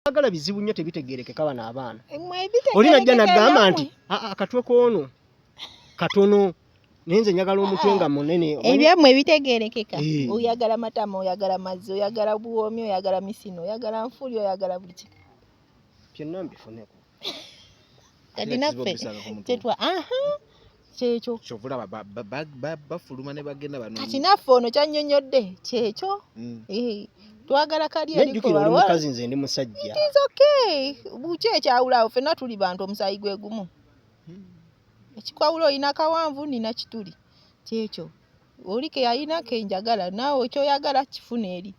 agala bizibu nnyo tebitegeerekeka bano abaana. Oli najja nagamba nti akatwe k'ono katono naye nze njagala omutwe nga munene. Ebyammwe bitegeerekeka. Oyagala matama, oyagala mazzi, oyagala buwoomi, oyagala misino, oyagala nfuli, oyagala buli kimu. Byonna mbifuneko. Kati naffe tetwa kyekyo. Kyovula bafuluma ne bagenda bano. Kati naffe ono kyannyonnyodde kyekyo. Twagala kali eriko oli mukazi nze ndi musajja. It is okay. Buki ekyawulawo ffenna tuli bantu omusaayi gwe gumu. Ekikwawula olina kawanvu nina kituli. Kyekyo. Oli ke yalina ke njagala naawe kyoyagala kifuna eri.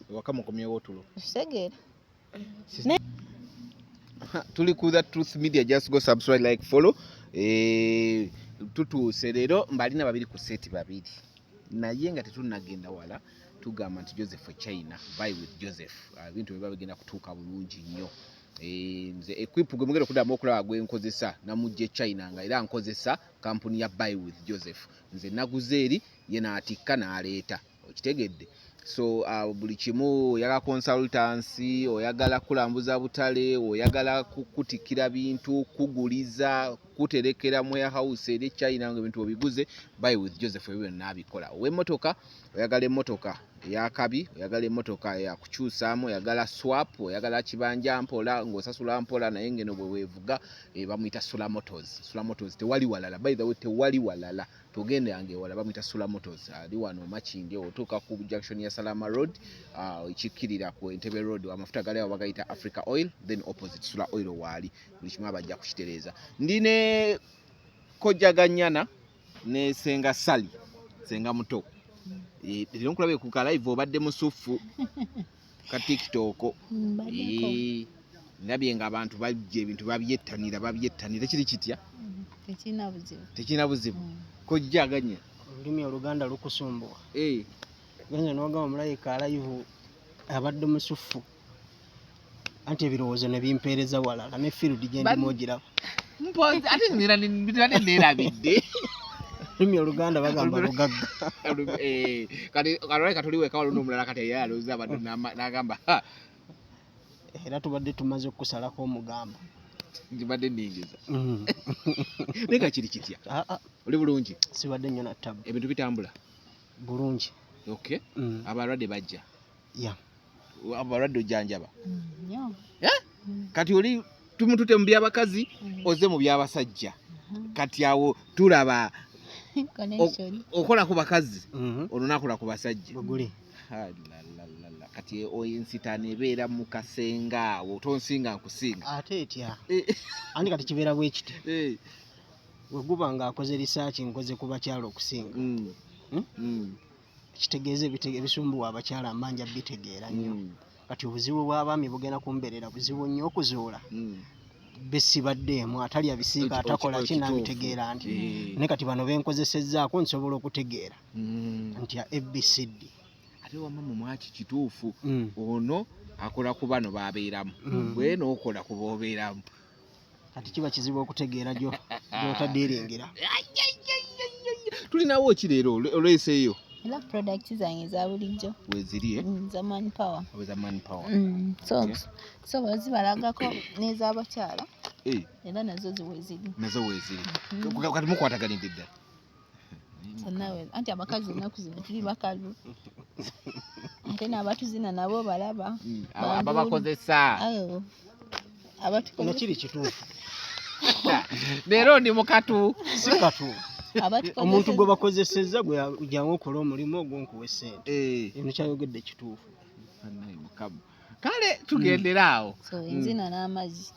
Wakamukomyewo otulo. Segera. Tuli ku The Truth Media, just go subscribe, like, follow. Tutuuse leero mbalina babiri ku seti babiri. Naye nga tetunagenda wala tugamba nti Joseph China, Buy with Joseph. Bintu biba bigenda kutuuka bulungi nnyo. Nze equip gwe mugenda okuddamu okulaba gwe nkozesa namujje China nga era nkozesa kampuni ya Buy with Joseph. Nze naguze eri ye n'atikka n'aleeta. Okitegedde? So buli kimu oyagala consultancy, oyagala kulambuza butale, oyagala kukutikira bintu, kuguliza, kuterekera mu house eri China nga bintu obiguze, Buy with Joseph ebyo nabikola. W'emmotoka, oyagala emmotoka eyakabi, oyagala emmotoka ya kukyusaamu, oyagala swap, oyagala kibanja mpola ng'osasula mpola naye ngeno bwe weevuga bamuyita Sula Motors. Sula Motors tewali walala, by the way tewali walala. Tugende yange wala bamuyita Sula Motors. Ali wano Makindye otuuka ku junction ya Salama Road, ikikirira ku Entebbe Road amafuta gali awo bagayita Africa Oil, then opposite Sula Oil wali. Buli kimu abajja kukitereeza. Ndine Kojaganyana ne Senga Sali, Senga muto. Lero nkulabe ku ka live obadde musufu ka TikTok. Ndabye nga abantu bajje ebintu babyettanira kiri kitya? Tekina buzibu. Kojjaganya. Olulimi Oluganda lukusumbuwa. Ganya n'ogamba mulayika live abadde musufu. Anti ebirowoozo ne bimpeereza walala ne field gye ndimo ogiraba. Mpozi ate nira neerabidde. Olulimi Oluganda bagamba lugagga. Kati kaloleka tuliweka waliwo n'omulala kati yalooza abantu n'agamba era tubadde tumaze okusalako omugamba. Njibadde nningiza. Leka kiri kitya? Oli bulungi? Sibadde nnyo na ttabu. Ebintu bitambula? Bulungi. Okay. Abalwadde bajja? Ya. Abalwadde ojjanjaba? Kati oli tumutute mu by'abakazi oze mu by'abasajja. Kati awo tulaba okola ku bakazi olunakola ku basajja. Buguli. Kati ensitana ebeera mu kasenga awo tonsinga nkusinga. Ate etya. Andi kati kibeera bwe kiti. We guba ng'akoze research nkoze ku bakyala okusinga. Kitegeeza ebisumbuwa abakyala mbanja bitegeera nnyo. Kati obuzibu bw'abaami bugenda kumbeerera buzibu nnyo okuzuula. Besibaddeemu atali abisiika atakola kinabitegeera nti ne kati bano benkozesezzaako nsobola okutegeera nti ya ABCD. Ate wamma mwaki kituufu ono akola ku bano babeeramu bwe n'okola ku boobeeramu. Kati kiba kizibu okutegeera gy'otaddiringira. Tulinawo ki leero oleeseeyo? Era products zange za bulijjo. Weziri za Manpower. Za Manpower. So bazibalagako n'ez'abakyala. Era nazo ziweziri. Nazo weziri. Kati mukwataganidde ddala. Nawe anti abakazi ennaku zino tuli bakalu. Ate n'abatuzina nabo balaba. Ababakozesa. Ono kiri kituufu. Leero ndi mukatu. Si katu. Omuntu gwe bakozesezza gwe ujjangu okola omulimu ogw'onkuwa essente. Eno kyayogedde kituufu. Kale tugendera awo. So enzina n'amazzi.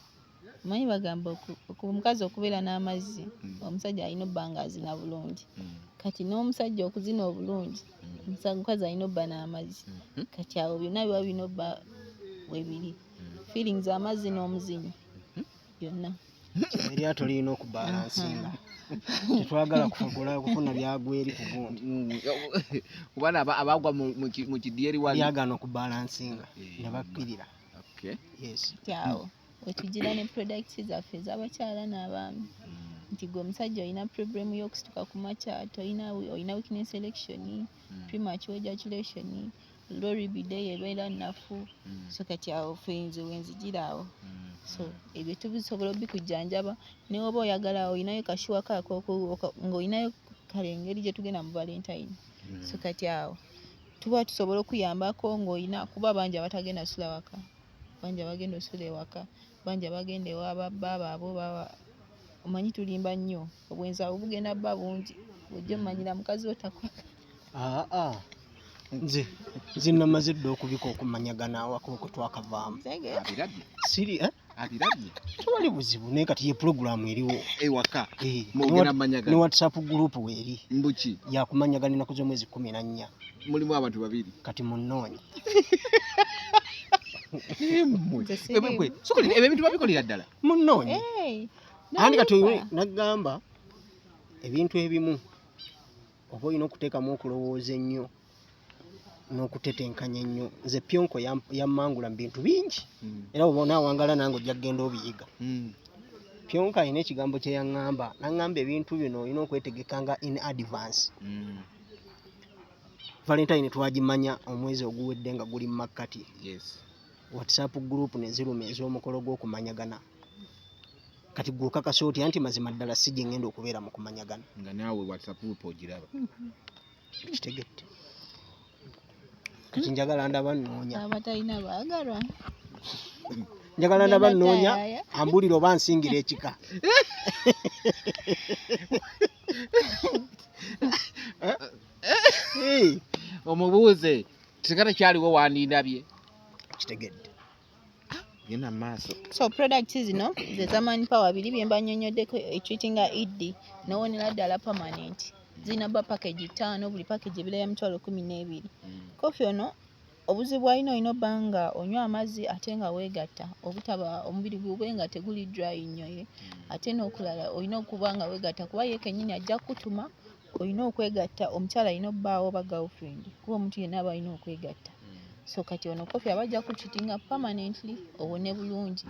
Manyi bagamba omukazi okubeera n'amazzi omusajja alina obba ng'azina bulungi. Kati n'omusajja okuzina obulungi omukazi alina obba n'amazzi. Kati awo byonna biba birina obba webiri. Feelings amazzi n'omuzinyo byonna. Eryato lirina okubalansinga. Tetwagala kufuna byagwa eri ku gundi. Kubana abagwa mu kidyeri wali byagana okubalansinga ne bakkirira. Yes. Kyawo wetugira ne products zaffe ez'abakyala n'abaami. Nti gwe omusajja olina problem y'okusituka ku makya, olina weakness selection, premature ejaculation, lori bide ebeera nnafu so kati awo fenze wenzigira awo so ebyo tubisobola obikujjanjaba ne oba oyagala olinayo kashuwa kaako ng'olinayo kale engeri gye tugenda mu Valentine so kati awo tuba tusobola okuyambako ng'olina kuba bangi abatagenda sula waka bangi abagenda osula ewaka bangi abagenda ewa babba abo baba omanyi tulimba nnyo obwenzi abo bugenda bba bungi ojja omanyira mukazi wo takwagala. Nze namaze dda okubika okumanyagana awaka okwo twakavaamu siri tewali buzibu naye kati ye pulogulaamu eriwo ewaka ne WhatsApp group weeri mbuki yakumanyagana ennaku z'omwezi 14 mulimu abantu babiri kati munnoonye ebyo ebintu babikolera ddala munnoonye andi kati nagamba ebintu ebimu oba olina okuteekamu okulowooza ennyo n'okutetenkanya ennyo nze pyonko yammangula mu bintu bingi era oba onaawangala nange ojja kugenda obiyiga pyonko alina ekigambo kye yaŋŋamba naŋŋamba ebintu bino olina okwetegekanga in advance Valentine twagimanya omwezi oguwedde nga guli mu makkati WhatsApp group ne ziruma ez'omukolo gw'okumanyagana kati gw'okakasa otya nti mazima ddala si gye ngenda okubeera mu kumanyagana nga naawe WhatsApp group ogiraba kitegedde kati njagala ndaba nnoonya abatalina baagalwa njagala ndaba nnoonya ambulira oba nsingira ekika omubuuze kisigala kyaliwo wandindabye kitegedde genda maaso so products zino ze zamani power biri bye mbanyonyoddeko etreatinga ED nowonera ddala permanent zinaba package 5 buli package ebira ya mitwalo 12 kofi ono obuzibu alina olina obbanga onywa amazzi ate nga weegatta obutaba omubiri gwe nga teguli dry nnyo ye ate n'okulala olina okuba nga weegatta kuba ye kennyini ajja kutuma olina okwegatta omukyala alina obbaawo oba girlfriend kuba omuntu yenna aba alina okwegatta so kati ono kofi abajja kutreatinga permanently owone bulungi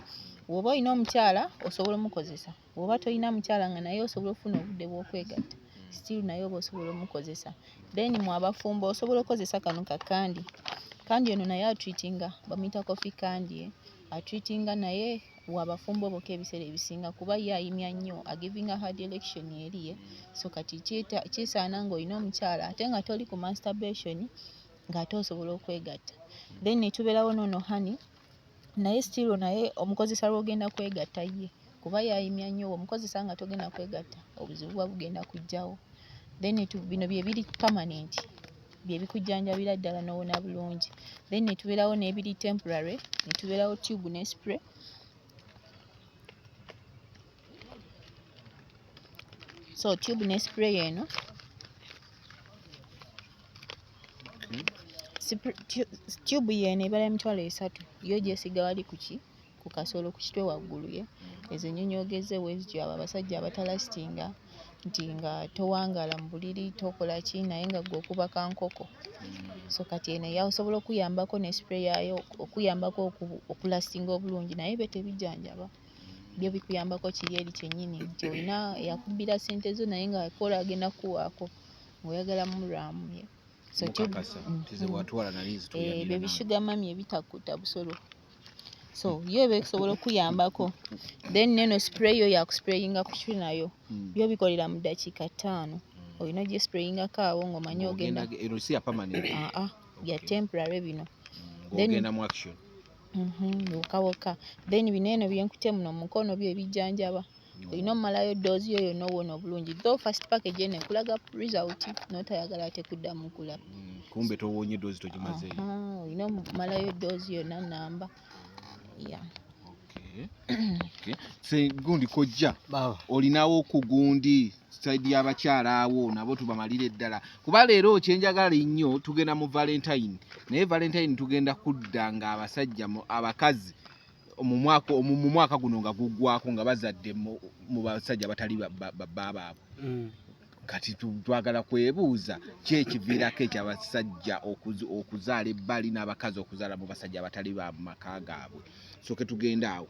bw'oba olina omukyala osobola omukozesa bw'oba tolina mukyala nga naye osobola okufuna obudde bw'okwegatta still naye oba osobola omukozesa then mu abafumbo osobola okukozesa kano kakandi kandi ono naye atreatinga bamuyita kofi kandi atreatinga naye wabafumbo bokka ebiseera ebisinga kuba ye ayimya nnyo agivinga her direction eriye so kati kisaana ng'olina omukyala ate nga toli ku masturbation ng'ate osobola okwegatta then netubeerawo noono hani naye still naye omukozesa lw'ogenda kwegatta ye kuba yayimya nnyo omukozesa nga togenda kwegatta obuzibu bwa bugenda kujjawo then bino bye biri permanent bye bikujjanjabira ddala n'owona bulungi then netubeerawo n'ebiri temporary netubeerawo tube ne spray so tube ne spray eno tube yeno ebala emitwalo 3 yo gyesiga wali ku kasolo ku kitwe waggulu ye ezo nnyonyoogeze wezityo abo abasajja abatalastinga nti nga towangala mu buliri tokola ki naye nga gwe okuba kankoko so kati eno yasobola okuyambako ne spray yayo okuyambako okulastinga obulungi naye be tebijjanjaba byo bikuyambako kiri eri kyennyini nti olina yakubbira ssente zo naye nga kola agenda kuwaako ng'oyagala mulwamu ye so ebyo bishugamami ebitakutta busolo so yo besobola okuyambako then neno spray yo yakusprayinga ku kitwe nayo byo bikolera mu dakiika 5 olina gye sprayingako awo ng'omanyi ogenda ya temporary bino ogenda mu action wokawoka then bino eno byenkute muno mukono byo ebijjanjaba olina omumalayo doozi yo yonna owona obulungi though first package eno ekulaga result n'otayagala ate kuddamu kula kumbe towonye doozi togimazeeyo olina omumalayo doozi yonna namba gundi kojja olinawo ku gundi side y'abakyala awo nabo tubamalire ddala kuba leero kyenjagala ennyo tugenda mu Valentine naye Valentine tugenda kudda nga abasajja abakazi mu mwaka guno nga guggwako nga bazadde mu basajja abatali babbaabwe kati twagala kwebuuza ki ekiviirako ekyabasajja okuzaala ebbali n'abakazi okuzaala mu basajja abatali ba maka gaabwe soke tugenda awo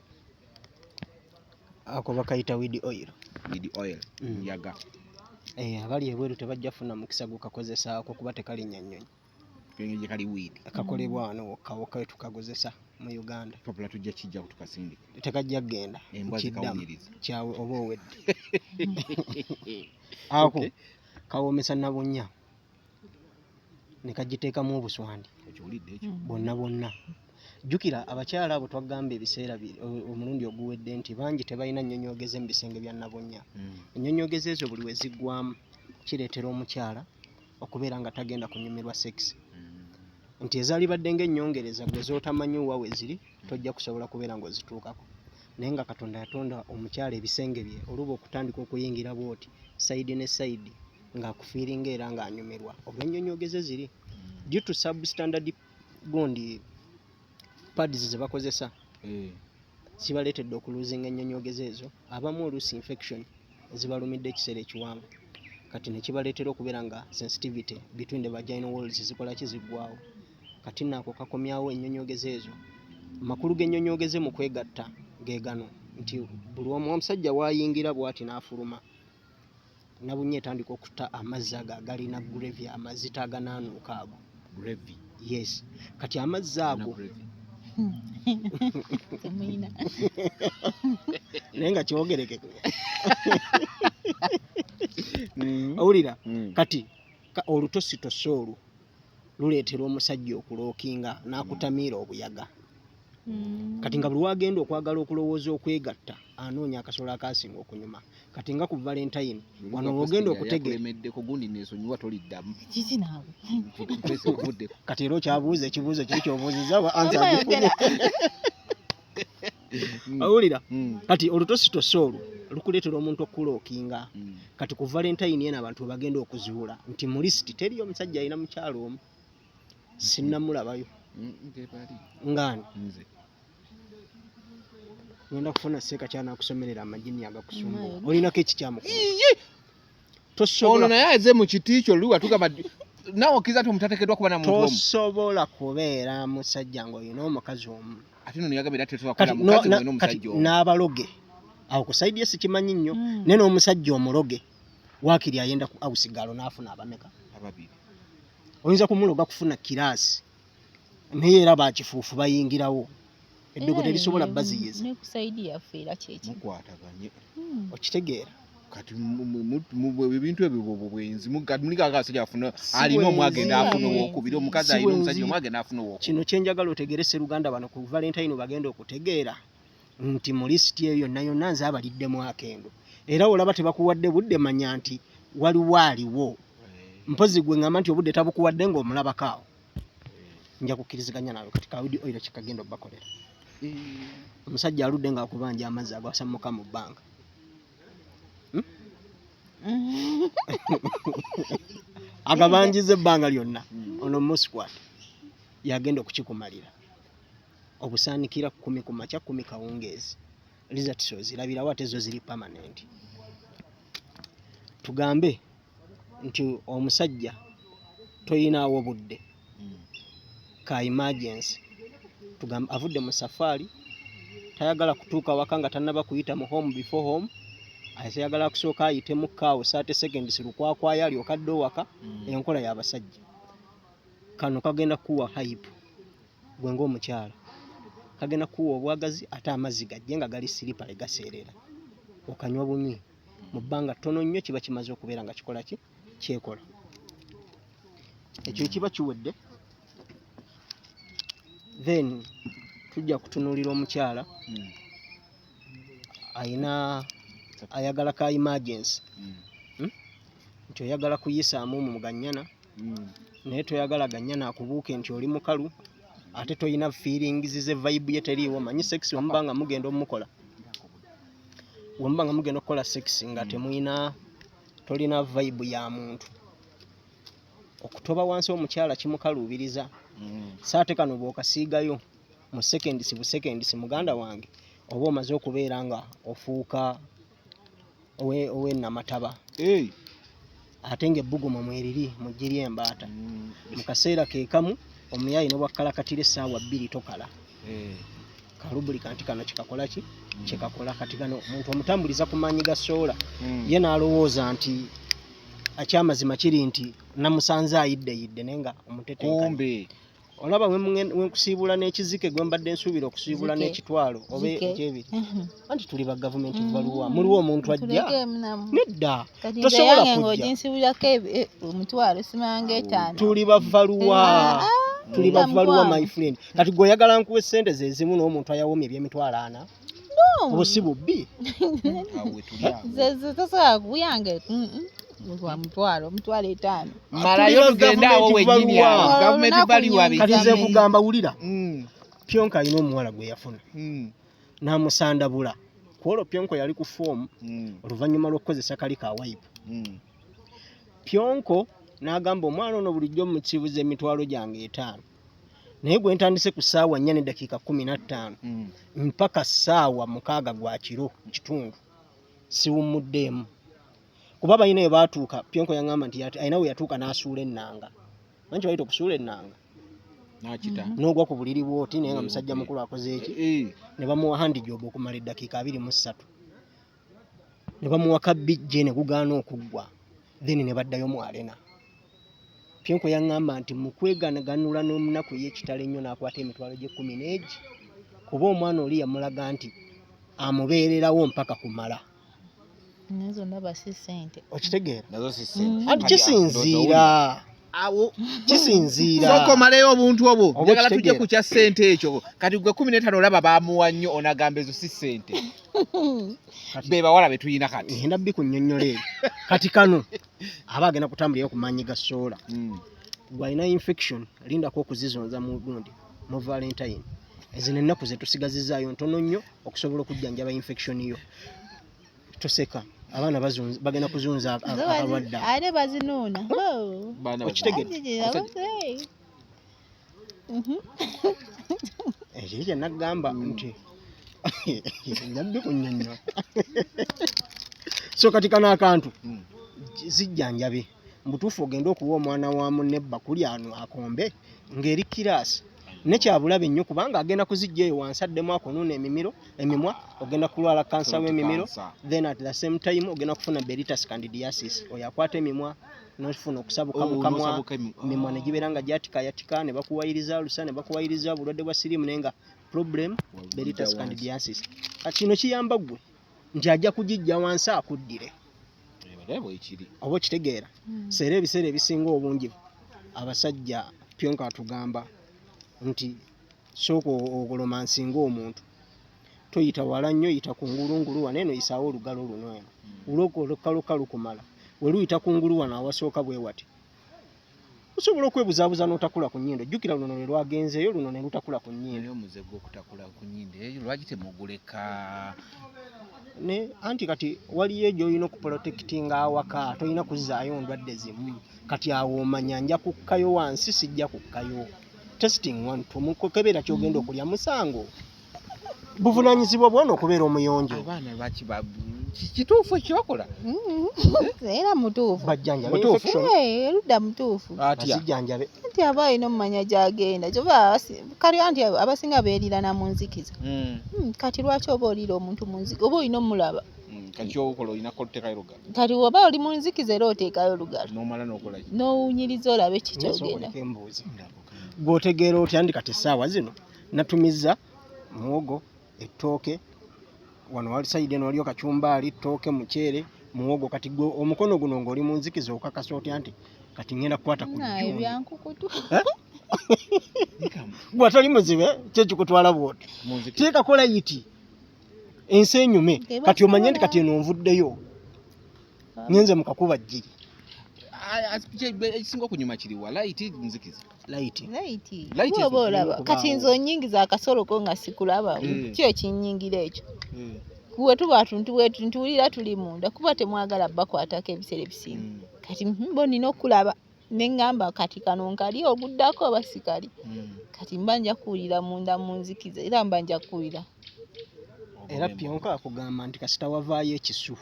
ako bakayita weed oil yaga abali ebweru tebajja funa mukisa gukakozesaako kuba tekalinnya nnyonyi kengeje kali weed kakolebwa wano kawoka tukagozesa mu Uganda papula tujja kijja kutukasindi tekajja genda embwa zikawuliriza kyawe oba owedde ako kawomesa nabonya ne kagiteekamu obuswandi okiwulidde ekyo bonna jjukira abakyala abo twagamba ebiseera omulundi oguwedde nti bangi tebalina nnyonyoogeze mu bisenge bya nabonya ennyonyoogeze ezo buli we ziggwamu kireetera omukyala okubeera nga tagenda kunyumirwa sekisi nti ezaali badde ng'ennyongereza gwe z'otamanyi wa we ziri tojja kusobola kubeera ng'ozituukako naye nga Katonda yatonda omukyala ebisenge bye oluba okutandika okuyingira bw'oti sayidi ne sayidi ng'akufiiringa era ng'anyumirwa olw'ennyonyoogeze ziri due to substandard gondi pads ze bakozesa kibaleetedde okuluzinga ennyonyoogeze ezo abamu oluusi infection ezibalumidde ekiseera ekiwanvu kati ne kibaleetera okubeera nga sensitivity between the vaginal walls zikola kiziggwawo kati naako kakomyawo ennyonyoogeze ezo amakulu g'ennyonyoogeze mu kwegatta ge gano nti buli omusajja waayingira bw'ati n'afuluma nabunye etandika okutta amazzi ago agalina gravy amazita aganaanuuka ago gravy yes kati amazzi ago temuyina naye nga kyogerekeke owulira kati olutositosi olwo luleetera omusajja okulookinga n'akutamiira obuyaga kati nga buli wagenda okwagala okulowooza okwegatta anoonya akasolo akasinga okunyuma kati nga ku valentine wano ogenda okutegeemeddeko gundi neesonyiwa toliddamu kiki naawe kati era okyabuuza ekibuuzo kiri kyobuuziza ansa agifunye owulira kati olutositosi olwo lukuleetera omuntu okulookinga kati ku valentine yena abantu bagenda okuzuula nti mu lisiti teri omusajja alina mukyalo omu sinnamulabayo ngaani ngenda kufuna seeka kyanakusomerera amajini agakusumbuwa olinako ekikyamukuba ono naye aze mu kiti kyo luli watugamba nawe okkiriza nti omutateekeddwa kuba na muntu omu tosobola kubeera musajja ng'olina omukazi omu ate nno yagambye era tesobola kubeera mukazi ng'olina omusajja omu n'abaloge awo kusaidye sikimanyi nnyo naye n'omusajja omuloge waakiri ayenda ku awusigalo n'afuna abameka ababiri oyinza kumuloga kufuna kiraasi naye era bakifuufu bayingirawo eddogo terisobola baziyiza nekusaidi yaffe era kyeki mukwataganye okitegeera kati ebintu ebyo bwenzi muliko akasajja afuna alina omwagenda afuna owokubiri omukazi alina omusajja omwagenda afuna owokubiri kino kyenjagala otegere Sseruganda bano ku valentine bagenda okutegeera nti mu lisiti eyo yonna yonna nze abaliddemu akendo era olaba tebakuwadde budde manya nti waliwo aliwo mpozi gwe ngamba nti obudde tabukuwadde ng'omulabako awo nja kukkiriziganya nawe kati kawudi oira kikagenda obakolera omusajja aludde ng'akubanja amazzi agasammuka mu bbanga agabanjiza ebbanga lyonna ono musquat yagenda okukikumalira obusaanikira 10 ku makya 10 kawungeezi results ozirabirawo ate zo ziri permanent tugambe nti omusajja toyinaawo budde ka emergency tugambe avudde mu safari tayagala kutuuka waka nga tannaba kuyita mu home before home ayagala kusooka ayite mu kaawo 30 seconds lukwakwaya alyoka adde owaka enkola y'abasajja kano kagenda kuwa hype gwe ng'omukyala kagenda kuwa obwagazi ate amazzi gajje nga gali siripale gaseerera okanywa bunywi mu bbanga ttono nnyo kiba kimaze okubeera nga kikola ki kyekola ekyo kiba kiwedde then tujja kutunuulira omukyala ayagala ka emergency nti oyagala kuyisaamu mu gannyana naye toyagala gannyana akubuuke nti oli mukalu ate toyina feelings ze vibe ye teriiwo manyi sex wamubanga mugenda omukola wamubanga mugenda okukola sex nga tolina vibe ya muntu okutoba wansi omukyala kimukaluubiriza saate kano bw'okasiigayo mu seconds muganda wange oba omaze okubeera nga ofuuka ow'ennamataba ate ng'ebbugumu mweriri mugiri embaata mu kaseera ke kamu omuyayi ne bwakkalakatira essaawa 2 tokala kalubulika nti kano kikakola ki kikakola kati kano omuntu omutambuliza ku maanyi ga soola ye n'alowooza nti akyamazima kiri nti namusanze ayidde nenga omutetenkanya kumbe olaba wenkusiibula n'ekizike gwe mbadde nsuubira okusiibula n'ekitwalo oba ekyebiri anti tuli ba gavumenti baluwa muliwo omuntu ajja nedda tosobola kujja omutwalo simanga etaano tuli bavaluwa tuli bavaluwa my friend kati gwe oyagala nkuwa essente zezimu n'omuntu ayawomye eby'emitwalo 4 obo si bubbi tosobola kuyange wa mutwalo 5 malayo tugenda awo wennyini awo gavumenti baliwa kati nze kugamba wulira Pyonko alina omuwala gwe yafuna n'amusandabula kwolwo Pyonko yali ku foomu oluvannyuma lw'okukozesa kali ka wipe Pyonko n'agamba omwana ono bulijjo mukibuza emitwalo gyange 5 naye gwe ntandise ku ssaawa 4 n'eddakiika 15 mpaka ssaawa 6 gwa kiro kitundu siwummuddeemu kuba balina we baatuuka Pyonko yaŋŋamba nti alina we yatuuka n'asuula ennanga manyi bayita okusuula ennanga n'ogwa ku buliri bwoti naye nga musajja mukulu akoze eki ne bamuwa handi job okumala eddakiika 23 ne bamuwa kabijje ne gugaana okuggwa then ne baddayo mu arena Pyonko yaŋŋamba nti mu kweganaganula n'omunaku y'ekitalo ennyo n'akwata emitwalo gye 10 n'egi kuba omwana oli yamulaga nti amubeererawo mpaka kumala nazo ndaba si ssente okitegeera nazo si ssente anti kisinziira awo kisinziira sokomaleyo obuntu obwo njagala tujje ku kya ssente ekyo kati gwe 15 olaba baamuwa nnyo onagamba ezo si ssente be bawala be tuyina kati ngenda bbi ku nnyonnyola eyo kati kano aba agenda kutambulirayo ku maanyi ga soola gwalina infection lindako okuzizonza mu gundi mu valentine ezino ennaku ze tusigazizaayo ntono nnyo okusobola okujjanjaba infection yo toseka abaana bagenda kuzunza abalwadde ate bazinuuna okitegedde ekyo kye nagamba nti nabbi ku nnyonnyo so kati kano akantu zijjanjabe mbutuufu ogenda okuwa omwana wa munne ebbakuli ano akombe ng'eri kiraasi nekyabulabe nnyo kubanga agenda kuzijjaeyo wansi addemu akonuuna emimwa ogenda kulwala kansa w'emimiro then at the same time ogenda kufuna beritus candidiasis oyo akwata emimwa nofuna okusabuka mukamwa emimwa ne gibeera nga gyatikayatika ne bakuwayiriza lusa ne bakuwayiriza bulwadde bwa siriimu naye nga problem beritus candidiasis kati kino kiyamba ggwe nti ajja kugijja wansi akuddire oba okitegeera seera ebiseera ebisinga obungi abasajja Pyonko atugamba nti sooka ogolomansinga omuntu toyita wala nnyo yita ku ngulungulu wano eno yisaawo olugalo luno eno olwokolukaluka lukumala we luyita ku ngulu wano awasooka bwe wati osobola okwebuzaabuza n'otakula ku nnyindo jjukira luno lwe lwagenzeeyo luno ne lutakula ku nnyindo omuze gw'okutakula ku nnyindo eyo lwaki temuguleka ne anti kati waliyo gy'olina okuprotektinga awaka tolina kuzzaayo ndwadde zimu kati awo omanya nja kukkayo wansi sijja kukkayo testing 1 tumukokebera kyogenda okulya musango buvunaanyizibwa bwona okubeera omuyonjo abaana lwaki kituufu ekyokola era mutuufu bajjanjabe erudda mutuufu bazijjanjabe anti aba alina omumanya gyagenda kyova kali anti abasinga beerirana mu nzikiza kati lwaki oba oliira omuntu mu nzikiza oba olina omulaba kati kyokola olina kuteekayo lugalo kati oba oli mu nzikiza era oteekayo lugalo n'omala n'okolaki n'owunyiriza olabe kikyogenda gw'otegeera otya ndi kati essaawa zino natumiza muwogo ettooke wano wali sayidi eno waliyo kacumbaali ttooke muceere muwogo kati gwe omukono guno ng'oli mu nzikiza okakasa otya nti kati ngenda kukwata ku ebyankukutu gwe atali muzibe kyekikutwala bwoti teekakola yiti ensi enyume kati omanye nti kati eno nvuddeyo ngenze mu kakuba jjiri ekisinga okunyuma kiriwa layiti nzikiza laiti oba olaba kati nze onyingiza akasoloko nga sikulaba kyo kinnyingira ekyo kuwe tuba ntuwulira tuli munda kuba temwagala bakwatako ebiseera ebisinga kati bo nina okulaba neŋŋamba kati kano nkali oguddako oba sikali kati mba nja kuwulira munda mu nzikiza era mba nja kuwulira era Pyonko akugamba nti kasita wavaayo ekisu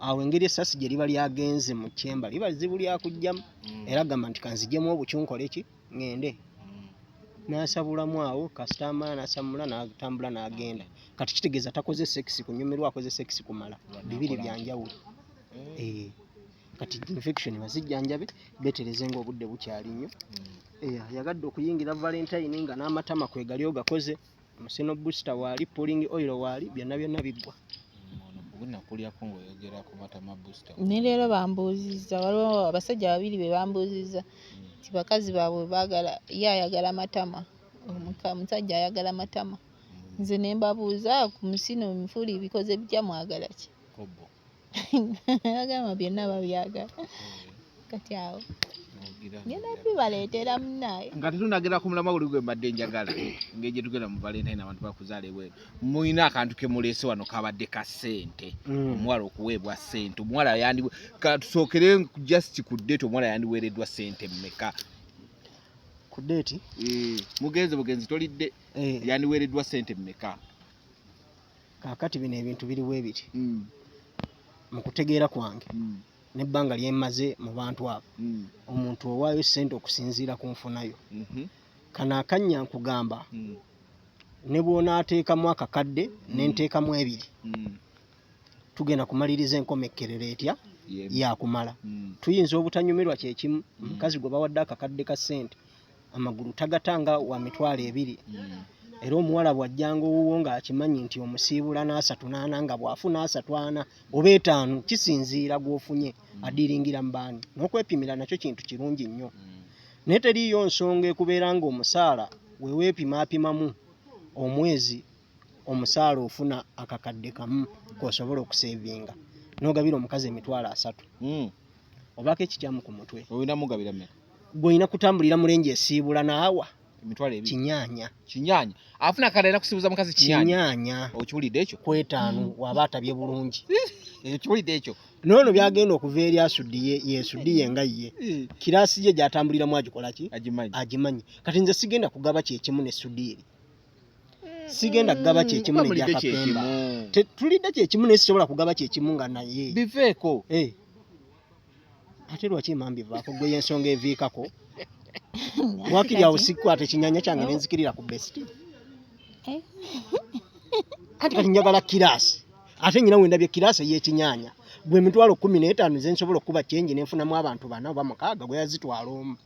awo engeri essasi gye liba lyagenze mu kyemba liba lizibu lyakugjamu era gamba nti kanzijemu obukyunkole ki ŋŋende n'asabulamu awo kasita amala n'asamula n'atambula n'agenda kati kitegeeza takoze sekisi kunyumirwa akoze sekisi kumala bibiri byanjawulo kati infection bazijjanjabe betereze ng'obudde bukyali nnyo. Yagadde okuyingira Valentine nga n'amatama kwegali ogakoze, omusino booster waali, pulling oil waali, byonna biggwa. Ne leero bambuuzizza, waliwo abasajja babiri be bambuuzizza nti bakazi baabwe baagala, ye ayagala matama, omusajja ayagala matama. Nze ne mbabuuza ku musino mifuli bikoze bitya, mwagala ki? Agamba byonna babyagala. Kati awo ngenda bibaleetera munnaye. Nga tetunagera ku mulamwa buli gwe mbadde njagala ngeri gye tugenda mu Valentine abantu bakuzaala ebweru. Muyina akantu ke muleese wano kabadde ka ssente. Omuwala okuweebwa ssente. Omuwala tusookere just ku date, omuwala yandiweereddwa ssente mmeka? Ku date? Bugenzi tolidde. Yandiweereddwa ssente mmeka? Kaakati bino ebintu biriwo ebiti. Mu kutegeera kwange n'ebbanga lyemaze mu bantu abo, omuntu owaayo ssente okusinziira ku nfunayo. Kano akanya nkugamba, ne bw'onaateekamu akakadde n'enteekamu ebiri, tugenda kumaliriza enkomekkerero etya yakumala. Tuyinza obutanyumirwa kye kimu, omukazi gwe bawadde akakadde ka ssente amagulu tagatanga wa mitwalo 2. Era omuwala bw'ajjanga owuwo ng'akimanyi nti omusiibula n'340 nga bw'afuna 340 oba 5 kisinziira gw'ofunye adiringira mbaani. N'okwepimira nakyo kintu kirungi nnyo. Naye teriiyo nsonga ekubeera ng'omusaala we weepimaapimamu omwezi omusaala ofuna akakadde kamu k'osobola okuseevinga n'ogabira omukazi emitwalo 3. Obaako ekityamu ku mutwe. Oyinamugabira mmeka? Gw'olina kutambulira mu lenje esiibula n'awa emitwalo 2. Kinyanya. Afuna akadde kusibuza mukazi kinyanya. Okiwulidde ekyo? Ku 5 waba atabye bulungi. Okiwulidde ekyo? Noono byagenda okuva eri asuddiye, yeesuddiye nga ye. Kiraasi ye gy'atambuliramu agikola ki? Agimanyi. Kati nze sigenda kugaba kyekimu ne suddiiri. Sigenda kugaba kyekimu ne Jakapemba. Tulidde kyekimu ne sisobola kugaba kyekimu nga naye. Biveeko. Ate lwaki mambivaako gwe y'ensonga eviikako? Wakiri awo sikwate kinyanya kyange ne nzikirira ku best. Ati kati njagala kiraasi. Ate nnyina wendabye kiraasi y'ekinyanya. Gwe emitwalo 15 ze nsobola okuba kyenji ne nfunamu abantu 4 oba 6 gwe yazitwala omu.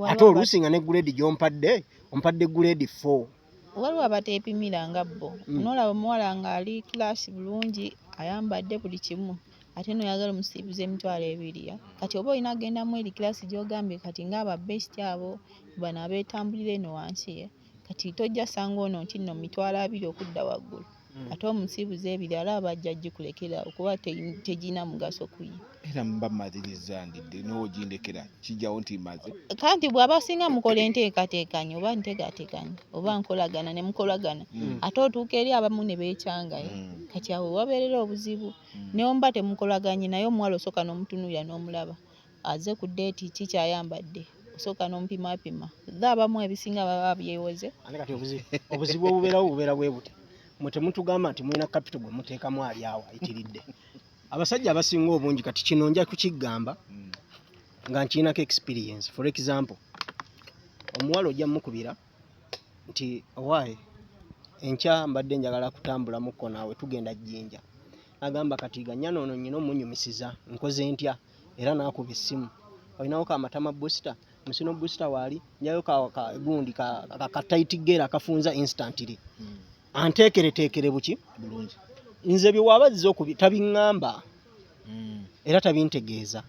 Ate oluusi nga ne grade gy'ompadde, ompadde grade 4. Waliwo abateepimira nga bo. N'olaba omuwala ng'ali kiraasi bulungi, ayambadde buli kimu. Ate n'oyagala omusiibuza emitwalo 2. Kati oba olina agendamu eri kiraasi gy'ogambye kati ng'aba best abo bano abeetambulira eno wansi kati tojja sanga ono nti nno mitwalo 2 okudda waggulu. Ate omusiibuza 2 alaba ajja gikulekera okuba tegina mugaso ku ye. Era mba maziriza ndidde n'ogindekera kijjawo nti maze. Kanti bw'aba singa mukola enteekateekanya oba nteekateekanya oba nkolagana ne mukolagana ate otuuka eri abamu ne beecyangayo. Kati awo wabeerera obuzibu. Neomba temukolaganye naye omuwala osooka n'omutunuulira n'omulaba. Aze ku ddeeti ki kyayambadde. Osooka n'omupimaapima. Abamu ebisinga baba byewoze. Ate kati obuzibu obubeerawo bubeera bwe buti. Mwe temutugamba nti mulina kapito gwe muteekamu ali awo ayitiridde. Abasajja abasinga obungi kati kino nja kukigamba nga nkirinako experience. For example, omuwala ojja mukubira nti owaaye enkya mbadde njagala kutambulamukko naawe tugenda Jjinja. Agamba kati ganya noono nnyina omunyumisiza nkoze ntya era n'akuba essimu. Olinawo ka matama booster, musino booster waali njayo gundi ka tight gear akafunza instantly. Anteekereteekere buki bulungi. Nze bye wabazza tabiŋŋamba era tabintegeeza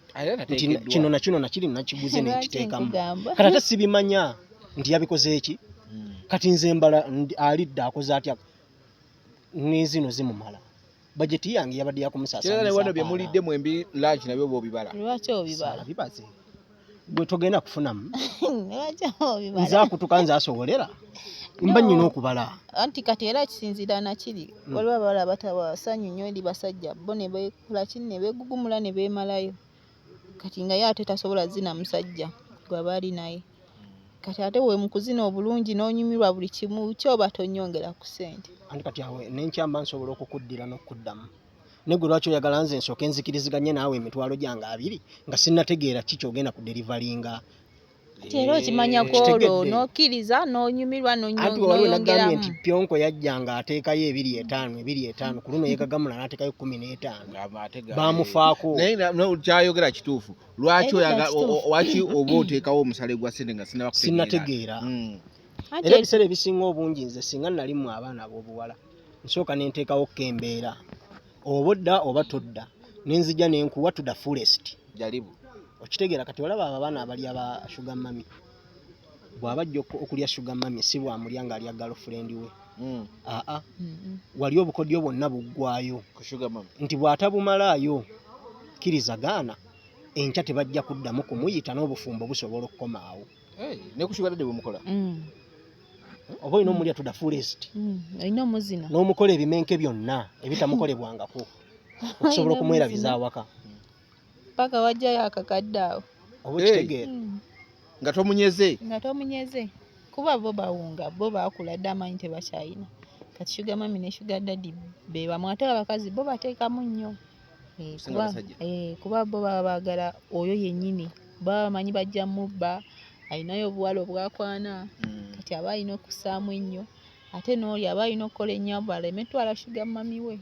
nti kino na kino nakiri nakiguze n'ekiteekamu. Kati ate sibimanya nti yabikoze eki. Kati nze mbala alidde akoze atya n'ezino zimumala. Bajeti yange yabadde yakumusaasanyisa. Era ne wano bye mulidde mwembi lunch nabyo bw'obibala. Lwaki obibala? Bibaze. Gwe togenda kufunamu. Lwaki obibala? Nze akutuka nze asobolera. Mba nnyina okubala. Anti kati era kisinziira na kiri. Waliwo abawala batawasanyu nnyo eri basajja bo ne beekola ki ne beegugumula ne beemalayo. Kati nga ye ate tasobola zina musajja gw'aba ali naye. Kati ate we mu kuzina obulungi n'onyumirwa buli kimu kyoba tonnyongera ku ssente. Anti kati awe n'enkyamba nsobola okukuddira n'okuddamu. Ne gwe lwaki oyagala nze nsooke nzikiriziganye naawe emitwalo gyange 2 nga sinnategeera ki ky'ogenda ku derivalinga. Tero kimanya kwolo nokkiriza n'onyumirwa n'onyongeramu. Nti Pyonko yajjanga ateekayo 2.5 ku luno yegagamula n'ateekayo 15 bamufaako. Naye kyayogera kituufu. Lwaki oba oteekawo omusale gwa ssente nga sinnategeera. Era ebiseera ebisinga obungi nze singa nalimu abaana ab'obuwala nsooka ne nteekawo kembeera oba odda oba todda nenzija nenkuwa to the fullest. Jalibu Okitegeera kati olaba abaana abalya ba sugar mami bw'abajja okulya sugar mami si bwamulya ng'alya girlfriend we. Wali obukodyo bwonna buggwayo ku sugar mami nti bw'atabumalaayo kkiriza gaana enkya tebajja kuddamu kumuyita n'obufumbo busobola okukomaawo. Ne ku sugar daddy bwemukola oba olina omulya to the fullest olina omuzina n'omukola ebimenke byonna ebitamukolebwangako okusobola okumwerabiza awaka paka wajjayo akakadde awo. oba okitegeera nga tomunyeze kuba bo bawunga bo baakula dde amanyi tebakyayina. Kati sugar mami ne sugar daddy be bamu ate abakazi bo bateekamu nnyo kuba bo baba baagala oyo yennyini baba bamanyi bajja mubba alinayo obuwala obwakwana kati aba alina okussaamu ennyo ate n'oli aba alina okukola ennyo baleme twala sugar mami we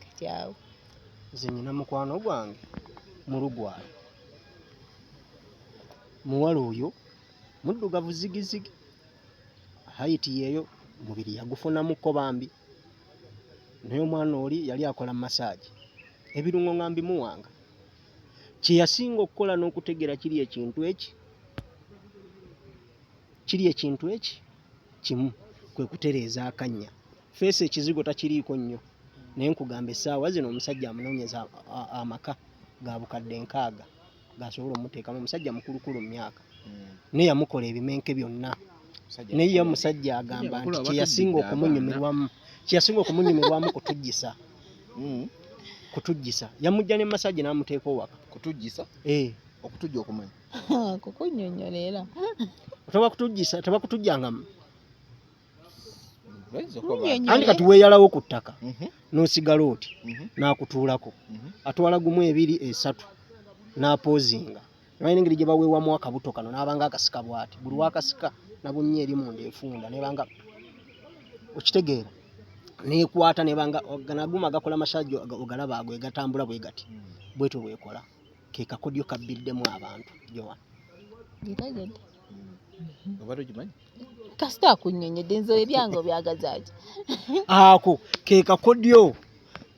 kati awo. Nze nyina mukwano gwange mulugwala muwala oyo muddugavu zigizigi hayiti yeeyo mubiri yagufunamuko bambi naye omwana oli yali akola massage ebirungo nga mbimuwanga. Kye yasinga okukola n'okutegeera kiri ekintu eki kimu kwe kutereeza akannya feesi ekizigo takiriiko nnyo naye nkugamba essaawa zino omusajja amunoonyeza amaka ga bukadde 6 gasobola omuteekamu omusajja mukulukulu mu myaka naye yamukola ebimenke byonna naye ye omusajja agamba nti kye yasinga okumunyumirwamu kutujjisa yamujja ne massage n'amuteeka owaka kutujjisa okutujja okumanya kukunnyonnyola tebakutujjanga andi kati weeyalawo ku ttaka n'osigala oti n'akutuulako atwala gumu 2 3 n'apoozinga naye engeri gye baweewamu akabuto kano n'abanga akasika bw'ati buli wakasika nabunnya eri munda enfunda nebanga okitegeera neekwata nebanga ganaguma gakola massage ogalaba ago egatambula bwe gati bwetyo bwekola ke kakodyo kabbiddemu abantu Joan. Gitegedde obadde ogimanyi kasita akunnyonnyodde nze ebyange byagazaaki ako ke kakodyo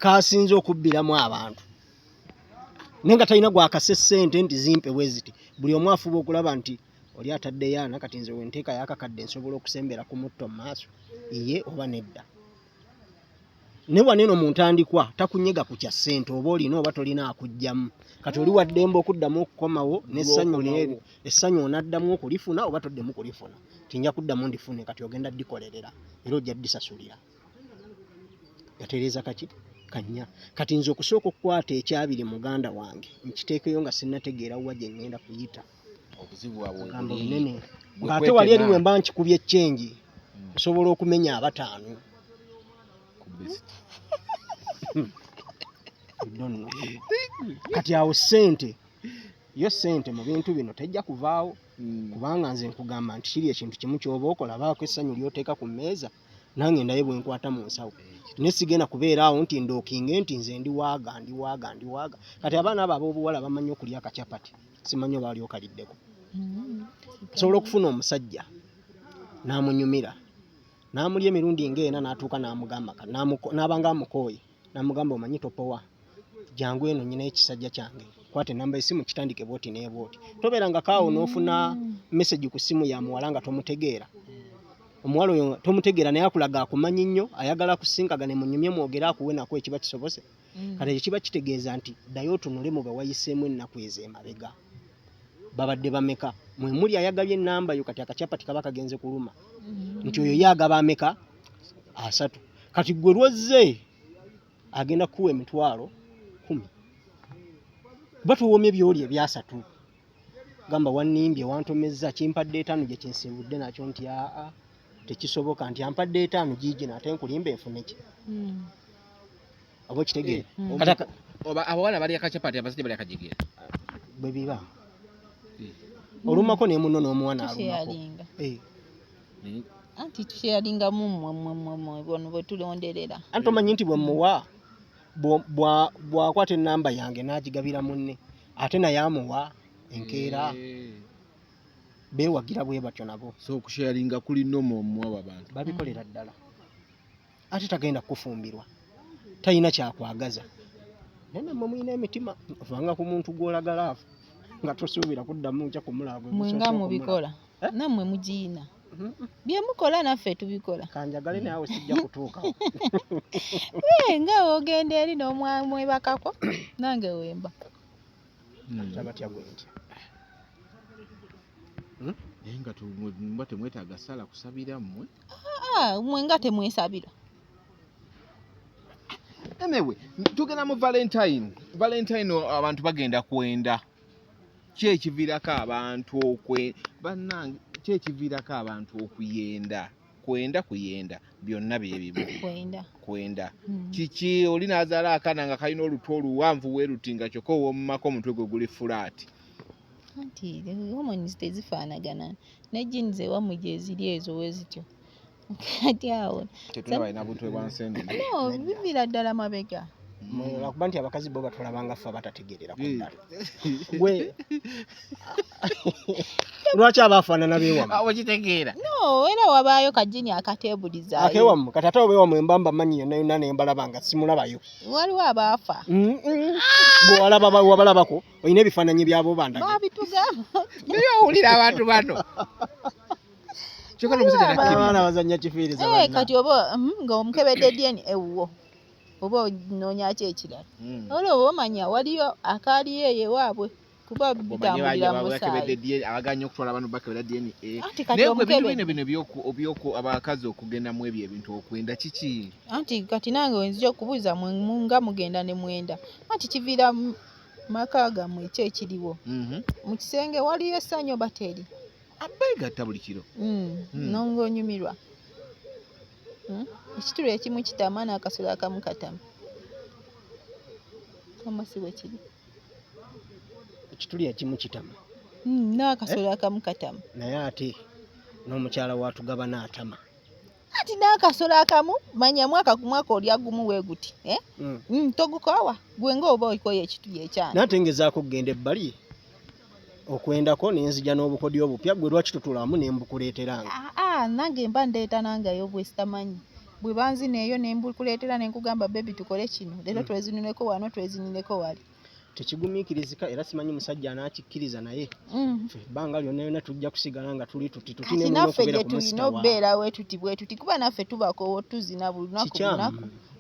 kasinze okubbiramu abantu naye nga talina gwakase ssente nti zimpe bweziti buli omu afuba okulaba nti oli atadde yaana kati nze wenteeka yakakadde nsobola okusembera ku mutto mu maaso ye oba nedda ne waneno mu ntandikwa takunyega ku kya ssente oba olina oba tolina akuggyamu kati oli waddembe okuddamu okukomawo n'essanyu onaddamu okulifuna oba toddemu kulifuna tinja kuddamu ndifune kati ogenda ddikolerera era ojja ddisasulira yatereeza kaki kannya kati nze okusooka okukwata ekyabiri muganda wange nkiteekeyo nga sinnategeera wa gye ngenda kuyita obuzibu bwabwe gambo binene ng'ate wali eriwe mba nkikubye eccengi nsobola okumenya 5 kati awo ssente mu bintu bino tejja kuvaawo kubanga nze nkugamba nti kiri ekintu kimu kyoba okola baako essanyu lyoteeka ku mmeeza nange ndaye bwe nkwata mu nsawo naye sigenda kubeera awo nti ndookinge nti nze ndiwaaga kati abaana abo ab'obuwala bamanyi okulya akacapati simanyi oba ali okaliddeko osobola okufuna omusajja n'amunyumira n'amulya emirundi ng'ena n'atuuka n'abanga amukooye n'amugamba omanyi topowa jangu eno nyina ekisajja kyange kwata enamba esimu kitandike bwoti n'ebwoti tobeera nga kaawo n'ofuna message ku simu ya muwala nga tomutegeera omuwala oyo tomutegeera naye akulaga akumanyi nnyo ayagala kusinkagane munyumye mwogere akuwe nako ekiba kisobose kati ekyo kiba kitegeeza nti ddayo otunule mu bawayiseemu ennaku ezo emabega babadde bameka mwe muli ayagabye ennamba yo kati akacapati kaba kagenze kuluma nti oyo ye agaba ameka 3 kati gwe lwozze agenda kuwa emitwalo 10 batuwomye byoli ebya 3 gamba wannimbye wantomezza kimpadde 5 gye kinsimbudde nakyo nti tekisoboka nti ampadde 5 giigi nate nkulimba enfuneki abo kitegeera oba abawala bali akacapati abazadde bali akajigera bwe biba olumako ne muno n'omwana alumako tusheyalinga Naye anti tusheyalinga mumwe bono bwe tulonderera anti omanyi nti bwe muwa bwakwata ennamba yange n'agigabira munne ate naye amuwa enkeera beewagira bwe batyo nabo so okusharinga kuli nomo omuwa abantu babikolera ddala ate tagenda kufumbirwa talina kyakwagaza naye nammwe mulina emitima ovanga ku muntu gw'olagala afu nga tosuubira kuddamu nkya kumulaba mwenga mubikola nammwe mugiina bye mukola naffe tubikola kanjagale naawe sijja kutuukawo nga ogenda eri n'omwebakako nange wemba tabatya bwentya naye nga mba temwetaaga sala kusabira mmwe mwe nga temwesabira anyway tugenda mu valentine abantu bagenda kwenda kyekiviirako abantu bannange kyekiviirako abantu okuyenda kuyenda byonna byebimu kwenda kiki oli nazaala akaana nga kalina olutu oluwanvu weruti nga kyokka ow'omumako omutwe gwe guli fulaati anti hormones tezifaanagana ne genes ewammwe gye ziri ezo wezityo kati awo tetuna balina butwe bwa nsendene no bibira ddala mabega lwakuba nti abakazi bo batulabanga ffe abatategeerera ku ddala gwe lwaki abafaanana beewamu okitegeera no era wabaayo kajini akateebulizaayo akewamu kati ate obeewamu embamba manyi yonna yonna nembalaba nga simulabayo waliwo abaafa gwe wabalabako olina ebifaananyi byabo bandage babitugamba naye owulira abantu bano kyokka n'omusajja abaana bazannya kifiiriza banna kati oba nga omukebedde dyeni ewuwo oba onoonyaki ekirala oli oba omanya waliyo akaaliyo eyo ewaabwe kuba bitambulira mu musaayi abaganya okutwala abantu bakebera DNA Anti kati naye omukebe- bino by'oku abakazi okugendamu ebyo ebintu okwenda kiki anti kati nange wenzija okubuuza nga mugenda ne mwenda anti kiviira mu maka gammwe ki ekiriwo mu kisenge waliyo essanyu oba teri abeegatta buli kiro nongaonyumirwa ekitulu ekimu kitama n'akasolo akamu katama amasi bwe kiri ekituli ekimu kitama n'akasolo akamu katama naye ate n'omukyala watugaba n'atama ati n'akasolo akamu manya mwaka ku mwaka olya gumu bwe guti togukoowa gwe ng'oba olikoyo ekituli ekyana naye ate ngezaako okugenda ebbali okwendako nenzija n'obukodyo obupya gwe lwaki tutulamu ne mbukuleeteranga nange mba ndeeta nangayo bwe sitamanyi bwe banzineeyo ne mbukuleetera ne nkugamba bebi tukole kino leero twezinuneko wano twezinuneko wali tekigumiikirizika era simanyi musajja anaakikkiriza naye ebbanga lyonna yonna tujja kusigala nga tuli tuti kati naffe gye tulina obbeera wetuti bwe tuti kuba naffe tubakoowa tuzina buli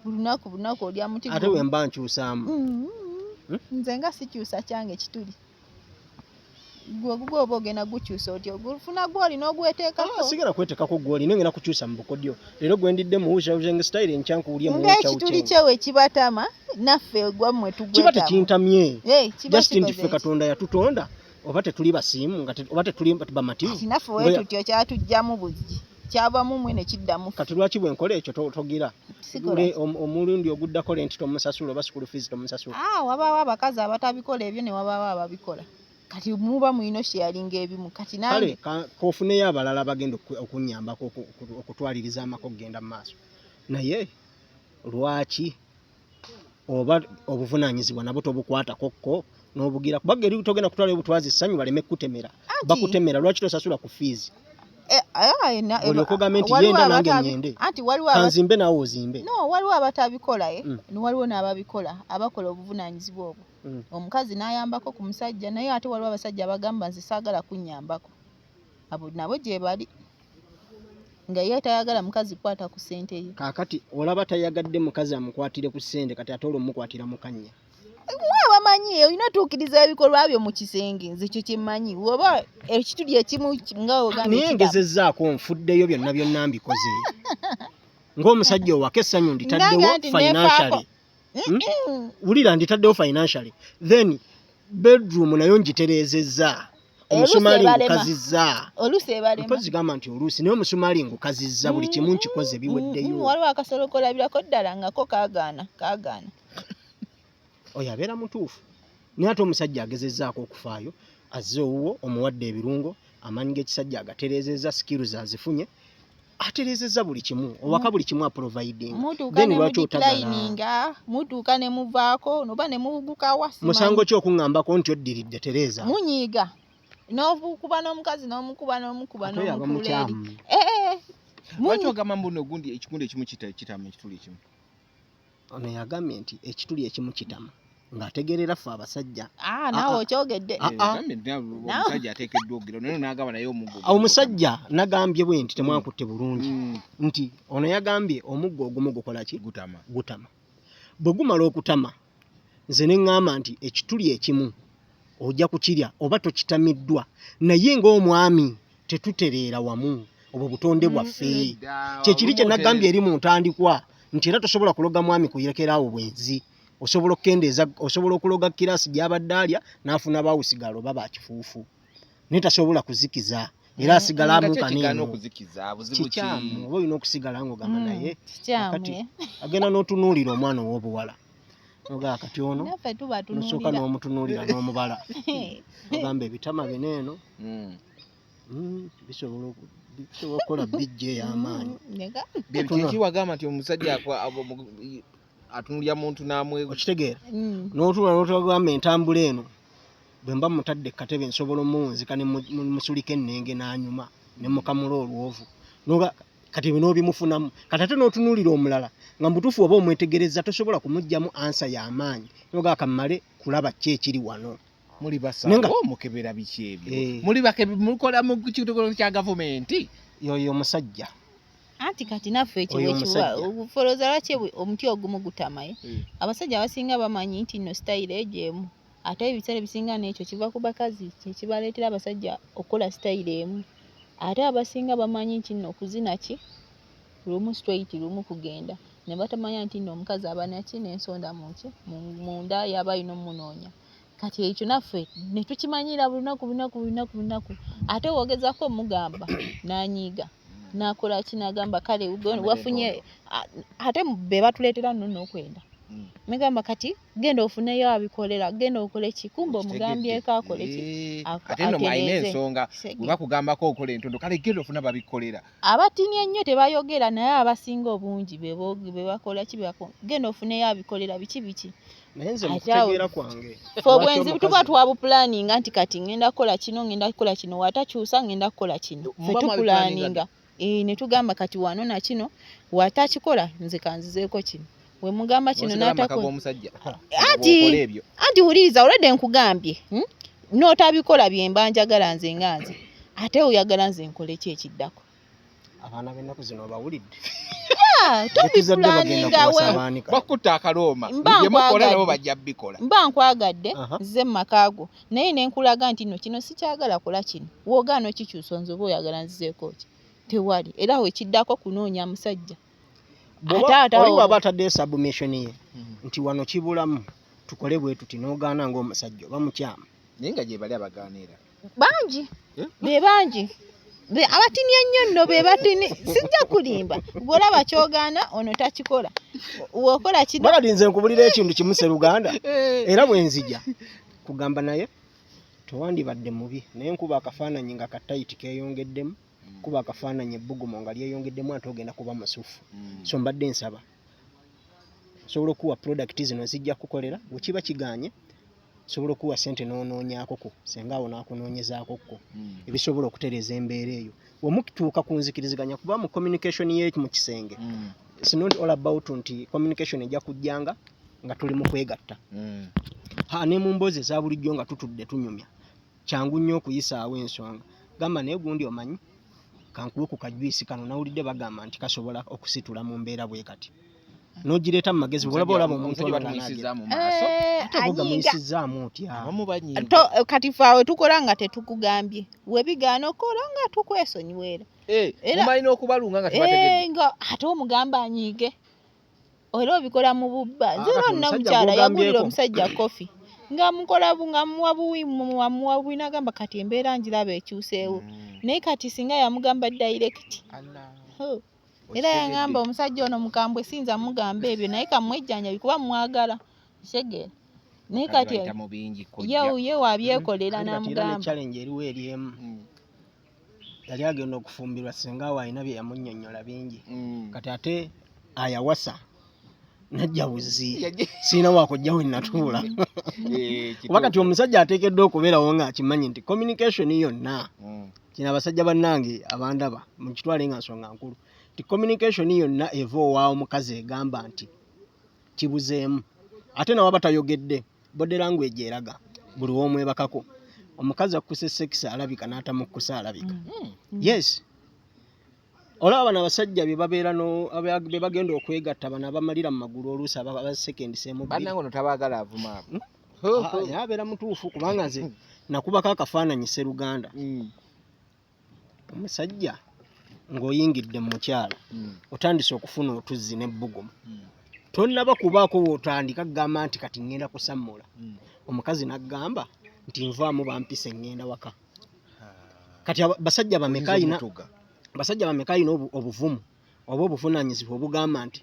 lunaku olya muti ate we mba nkyusaamu nze nga sikyusa kyange kituli gwe oba ogenda gukyusa otyo gufuna gwolina ogweteekako sigera kwetekako gwoli nengenda kukyusa mu bukodyo leero gwendidde mu wushawushing style enkyankuwulye mu ng'ekituli kyewe kibatama naffe gwammwe kiba tugwetamu tekintamye kiba just nti ffe kikoze katonda yatutonda oba tetuli basiimu oba tetuli bamativu ati naffe wetutyo kyatujjamu buzgi kyavamu mwe ne kiddamu kati lwaki bwe nkola ekyo togira Sikola. omulundi oguddako lenti tomusasula oba school fees tomusasula wabaawo abakazi abatabikola ebyo ne wabaawo ababikola kati muba mulina sharinga ebimu kati kale nange kofuneyo abalala bagenda okunyambako okutwaliriza amaka okugenda mu maaso naye lwaki oba obuvunaanyizibwa nabwo tobukwatako n'obugira kubanga eri togenda kutwala obutwaza essanyu baleme kutemera bakutemera lwaki tosasula ku fees olyoka ogambe nti yenda nange nyende anti waliwo kanzimbe naawe ozimbe no waliwo abatabikola waliwo n'ababikola abakola obuvunaanyizibwa obwo omukazi n'ayambako ku musajja naye ate waliwo abasajja abagamba nze saagala kunnyambako abo nabo gye bali nga ye tayagala mukazi kwata ku ssente ye kaakati olaba tayagadde mukazi amukwatire ku ssente kati ate olwomukwatira mukanya bamanyi olina tuukiriza ebikolwa byo mu kisenge nze kyo kyemmanyi oba ekituli ekimu nga naye ngezezzaako nfuddeyo byonna byonna mbikoze ng'omusajja owaka essanyu nditaddewo financially wulira nditaddewo financially then bedroom nayo ngitereezezza omusumaali ngukazizza oluusi ebalema mpozi gamba nti oluusi naye omusumaali ngukazizza buli kimu nkikoze biweddeyo waliwo akasolo kolabirako ddala ngako kaagaana oyo abeera mutuufu naye ate omusajja agezezzaako okufaayo azze owuwo omuwadde ebirungo amaanyi g'ekisajja agatereezezza skills azifunye atereezezza buli kimu owaka buli kimu aproviding mutuuka ne mudeclininga mutuuka ne muvaako noba ne mubukawa musango ki okuŋŋambako nti oddiridde Tereza munyiiga n'okuba n'omukazi n'omukuba n'omukuleeri lwaki ogamba mbuno ogundi ekikundi ekimu kitama ekituli ekimu ono yagambye nti ekituli ekimu kitama ng'ategeerera ffe abasajja naawe okyogedde omusajja ateekeddwa ogira naye n'agamba naye omuggo omusajja nagambye bwe nti temwakutte bulungi nti ono yagambye omuggo ogumu gukola ki gutama bwe gumala okutama nze ne ŋŋamba nti ekituli ekimu ojja kukirya oba tokitamiddwa naye ng'omwami tetutereera wamu obwo butonde bwaffe kyekiri kye nagambye eri mu ntandikwa nti era tosobola kuloga mwami kuyerekeraawo bwenzi osobola okukendeeza osobola okuloga kirasi gy'abadde alya n'afuna baawusigalo oba bakifuufu naye tasobola kuzikiza era asigala amukaneeno kikyamu oba olina okusigala ng'ogamba naye kati agenda n'otunuulira omwana ow'obuwala ogaa kati ono nosooka n'omutunuulira n'omubala ogamba ebitama bineeno bisobola okukola bijja ey'amaanyi biki wagamba nti omusajja atunulya muntu namwe okitegeera n'otunula n'otugamba entambula eno bwe mba mutadde katebe nsobola omuwunzika ne musulika ennenge n'anyuma ne mukamula olwovu kati bino bimufunamu kati ate n'otunuulira omulala nga mutuufu oba omwetegereza tosobola kumugyamu ansa y'amaanyi noga kammale kulaba ki ekiri wano muli basawo mukebera biki ebyo mukola mu kitongole kya gavumenti yoyo omusajja anti kati naffe ekyo bwekiwa obufoloza lwaki omuti ogumu gutamaye abasajja abasinga bamanyi nti nno sitayiro egyemu ate ebiseera ebisinga n'ekyo kiva ku bakazi kyekibaleetera abasajja okukola sitayiro emu ate abasinga bamanyi nti nno okuzina ki lumu straight lumu kugenda ne batamanya nti nno omukazi aba naki n'ensonda munda yaba alina omunoonya kati ekyo naffe ne tukimanyira bunaku ate wogezaako omugamba n'anyiiga nakola kinagamba kale wafunye ate be batuleetera nno n'okwenda megamba kati genda ofuneyo abikolera genda okole kikumba omugambyeko akole ki ate nno mwalina ensonga bwe bakugambako okola entondo kale genda ofuna babikolera abatini ennyo tebayogera naye abasinga obungi be bakola ki genda ofuneyo abikolera biki naye nze mukutegeera kwange fe obwenzi tuba twabupulaninga nti kati ngenda kukola kino watakyusa ngenda kukola kino fe tupulaninga ne tugamba kati wano na kino watakikola nze kanzizeeko kino we mugamba kino anti wuliriza olwedde nkugambye n'otabikola byemba njagala nze nganze ate oyagala nze nkole ki ekiddako abaana b'ennaku zino bawulidde tobipulaninga bakutta akalooma byemukola nabo bajja bikola mba nkwagadde ze mmakaago naye ne nkulaga nti nno kino sikyagala kola kino woogaana okikyusa nze oba oyagala nzizeeko ki tewali era wekiddako kunoonya musajja oli waba ataddeyo submission ye nti wano kibulamu tukole bwe tuti n'ogaana ng'omusajja oba mukyama naye nga gye bali abagaanira bangi be bangi abatini ennyo nno be batini sijja kulimba bw'olaba kyogaana ono takikola wokola kino balalinze nkubulira ekintu kimu Sseruganda era bwe nzija kugamba naye tewandibadde mubi naye nkuba akafaananyi nga katayiti keeyongeddemu kuba akafaananyi ebbugumo nga lyeyongeddemu ate ogenda kuba masufu so mbadde nsaba osobola okuwa product zino zijja kukolera bwekiba kiganye osobola okuwa ssente n'onoonyaakoko senga awo n'akunoonyezaako kko ebisobola okutereeza embeera eyo wemukituuka ku nzikiriziganya kuba mu communication ye mu kisenge it's not all about nti communication ejja kujjanga nga tuli mu kwegatta ne mu mboozi eza bulijjo nga tutudde tunyumya kyangu nnyo okuyisaawo ensonga gamba naye gundi omanyi kankuwe ku kajwisi kano nawulidde bagamba nti kasobola okusitula mu mbeera bwe kati n'ogireeta mu magezi olaba omuntu muyisizaamu otya kati faawe tukola nga tetukugambye webigaana okola nga tukwesonyiweera mumalina okubalunga nga tebategedde ate omugamba anyiige era obikola mu bubba nze nonna mukyala yagulira omusajja kofi nga mukola nga muwa buwi n'agamba kati embeera njiraba ekyuseewo naye kati singa yamugamba direct era yangamba omusajja ono mukambwe sinza mugamba ebyo naye kamwejjanja bikuba mwagala kitegeera naye kati mu bingi kojja ye wabyekolera Era n'amugamba challenge eriwo eriemu yali agenda okufumbirwa senga we alina bye yamunnyonnyola bingi kati ate ayawasa najja buzi sirina wakojja we natuula kuba kati omusajja ateekeddwa okubeerawo ng'akimanyi nti communication yonna kino abasajja bannange abandaba mukitwale nga nsonga nkulu nti communication yonna eva owaawo omukazi egamba nti kibuzeemu ate nawe aba tayogedde body language eraga buli w'omwebakako omukazi akuse sex alabika n'atamukkusa alabika yes olaba bano abasajja be babeera be bagenda okwegatta bano abamalira mu magulu oluusi aba second semu bannange ono tabaagala avuma yabeera mutuufu kubanga nze nakubako akafaananyi Sseruganda omusajja ng'oyingidde mu mukyala otandise okufuna otuzzi n'ebbugumu tonnaba kubaako w'otandika kugamba nti kati ŋŋenda kusammula omukazi n'aggamba nti nvaamu bampise ŋŋenda waka kati basajja bameka ayina obuvumu oba obuvunaanyizibwa obugamba nti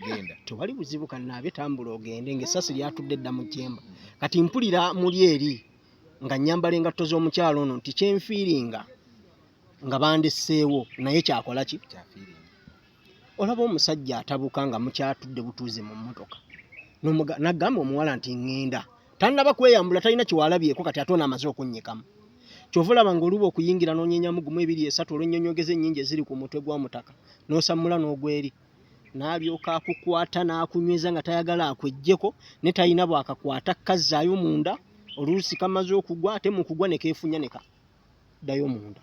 genda tewali buzibu kannaabe tambula ogende ng'essasi lyatudde dda mu kyemba kati mpulira muli eri nga nnyambala engatto z'omukyalo ono nti kyenfiiringa nga bandesseewo naye kyakola ki olaba omusajja atabuka nga mukyatudde butuuze mu mmotoka n'aggamba omuwala nti ŋŋenda tannaba kweyambula talina kiwalabyeko kati ate ono amaze okunnyikamu kyova olaba ng'oluba okuyingira n'onyeenyamu gumu 2 3 olw'ennyonyogezo ennyingi eziri ku mutwe gw'omutaka n'osammula n'ogweri n'alyoka akukwata n'akunyweza nga tayagala akwejjeko ne talina bw'akakwata kazzaayo munda oluusi kamaze okugwa ate mu kugwa ne keefunya ne kaddayo munda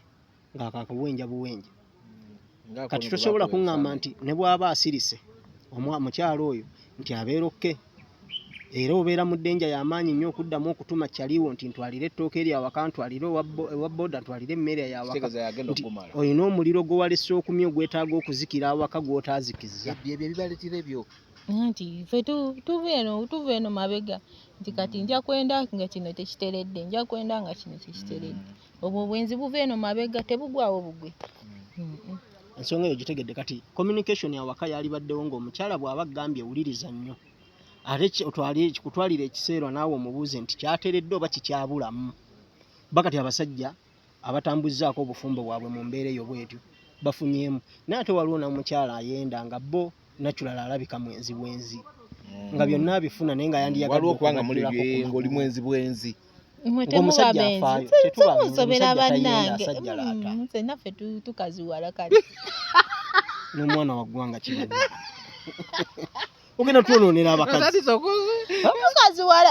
ng'akakabuwenja buwenja kati tosobola kuŋŋamba nti ne bw'aba asirise mukyalo oyo nti abeera okke era obeera mu ddenja y'amaanyi nnyo okuddamu okutuma kyaliwo nti ntwalire ettooke eryawaka ntwalire ewa boda ntwalire emmere yawaka olina omuliro gwe walese okumya ogwetaaga okuzikira awaka gw'otaazikiza ebyo ebibaleetera ebyo nti ffe tuva eno mabega nti kati nja kwenda nga kino tekiteredde nja kwenda nga kino tekiteredde obwo obwenzi buva eno mabega tebugwawo bugwe ensonga eyo gitegedde kati communication awaka yalibaddewo ng'omukyala bw'aba agambye wuliriza nnyo ate kutwalira ekiseera naawe omubuuze nti kyateredde oba kikyabulamu bakati abasajja abatambuzaako obufumbo bwabwe mu mbeera eyo bwetyo bafunyemu naye ate waliwo namukyala ayenda nga bo natural alabika mwenzi bwenzi nga byonna abifuna naye nga yandiyagadde okubanga ng'oli mwenzi bwenzi omusajja afaayo tetubasobera bannange nze naffe tukaziwala kale n'omwana waggwanga kibadde ogenda twononera abakazi tukaziwala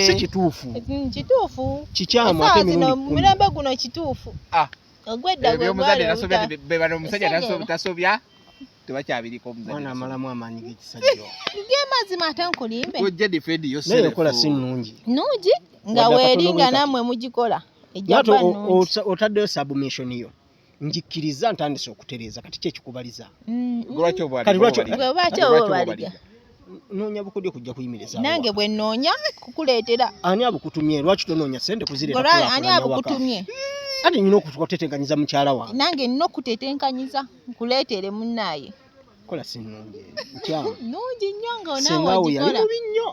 si kituufu kituufu kikyamu ate mirembe guno kituufu ogwedda omusajja tasobya tebakyabiriko omwana amalamu amaanyi g'ekisajja gemazima ate nkulimbe ojja defendi naye ekola si nnungi nga weeringa nammwe mugikola ejjaba nnungi otaddeyo submission yo njikkiriza ntandise okutereeza kati kyekikubaliza lwaki obwaliga noonya bukodyo kujja kuyimiriza nange bwe nnoonya kukuleetera ani abukutumye lwaki tonoonya sente kuzireeta ani abukutumye ati nina okuteteekanyiza mukyala wange nange nina okuteteekanyiza nkuleetere munnaaye kola si nnungi nkyamu nungi nnyo nga senga onaawe we yali ogikola mubi nnyo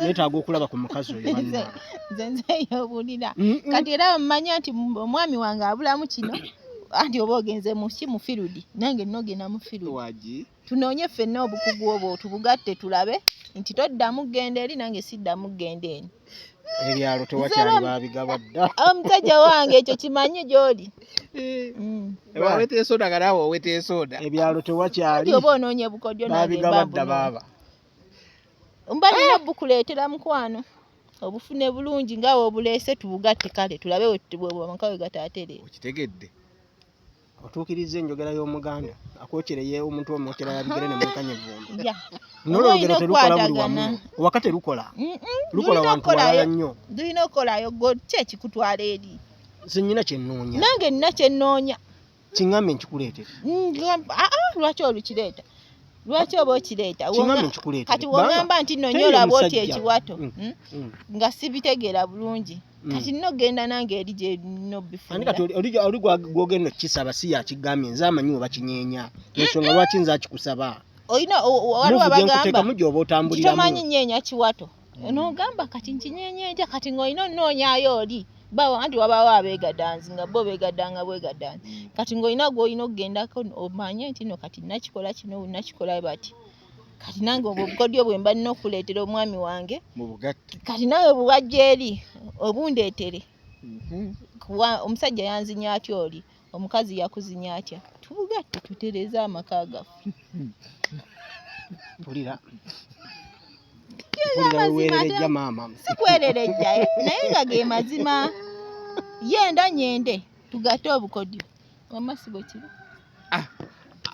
neetaaga okulaba ku mukazi oyo nze nzeyobulira kati era mmanya nti omwami wange abulamu kino anti oba ogenze muki mu firudi nange nogenda mu firudi tunoonye ffenna obukugu obwo tubugatte tulabe nti toddamu genda eri nange siddamu genda eni ebyalo tewakyali babigaba dda omusajja wange ekyo kimanye gy'oli waweta esoda nga naawe oweta esoda ebyalo tewakyali oba onoonye bukodyo babigaba dda baaba mba nina bukuleetera mukwano obufune bulungi ngaawe obuleese tubugatte kale tulabe amaka we gataatere okitegedde otuukiriza enjogera y'omuganda akwokyereye omuntu omwokyera yabigere ne mwekanya evvumbi olina okukwatagana waka terukola lukola wantu walala nnyo tulina okukolayo ki ekikutwala eri zenyina kyennoonya nange nina kyennoonya kiŋŋambe nkikuleetere lwaki olukireeta lwaki oba okireeta kiŋŋambe nkikuleetere kati woŋŋamba nti nnonya olaba oti ekiwato nga sibitegeera bulungi kati nno genda nange eri gye nno bifunira kati oli gwogenda okukisaba si yakigambye nze amanyi oba kinyeenya ensonga lwaki nze akikusaba oyina waliwo abagamba mujja oba otambuliramu kitomanyi nyeenya kiwato n'ogamba kati nkinyenyeja kati ng'olina onoonyayo oli bawo anti wabaawo abeegaddanzi nga bo beegaddanga bwegaddanzi kati ng'olina gw'olina okugendako omanye nti no kati nakikola kino nakikola bati kati nange obukodyo bwe mba nina okuleetera omwami wange kati nawe buwajja eri obundeetere omusajja yanzinya atya oli omukazi yakuzinya atya tubugatte tutereze amaka gaffe mpulira weererejja maama sikwererejja naye nga ge mazima yenda nyende tugatte obukodyo wamasibo kiri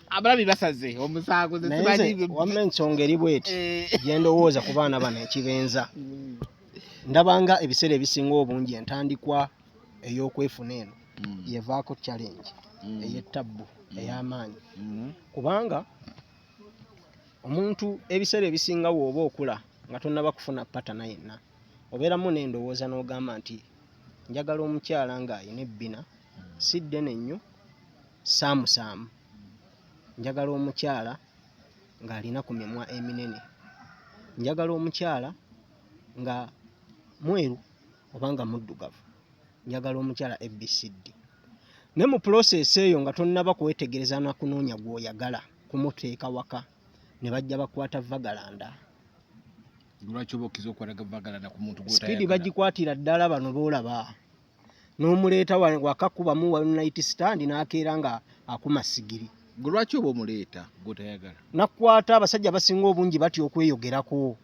abalabi basaze omusango wamma ensonga eri bweti gye ndowooza ku baana bano ekibenza ndabanga ebiseera ebisinga obungi entandikwa ey'okwefuna eno yevaako challenge ey'ettabbu ey'amaanyi kubanga omuntu ebiseera ebisinga wooba okula nga tonnaba kufuna patana yenna obeeramu n'endowooza n'ogamba nti njagala omukyala ng'ayina ebbina si ddene nnyo saamusaamu njagala omukyala ng'alina ku mimwa eminene njagala omukyala nga mweru oba nga muddugavu njagala omukyala ABCD ne mu process eyo nga tonnaba kwetegereza na kunoonya gw'oyagala kumuteeka waka ne bajja bakwata vagalanda lwaki oba okkiza okwalaga vagalanda ku muntu gw'otayagala sipiidi bagikwatira ddala bano boolaba n'omuleeta waka kubamu wa night stand n'akeera nga akuma sigiri gwe lwaki oba omuleeta gw'otayagala nakwata abasajja basinga obungi batya okweyogerako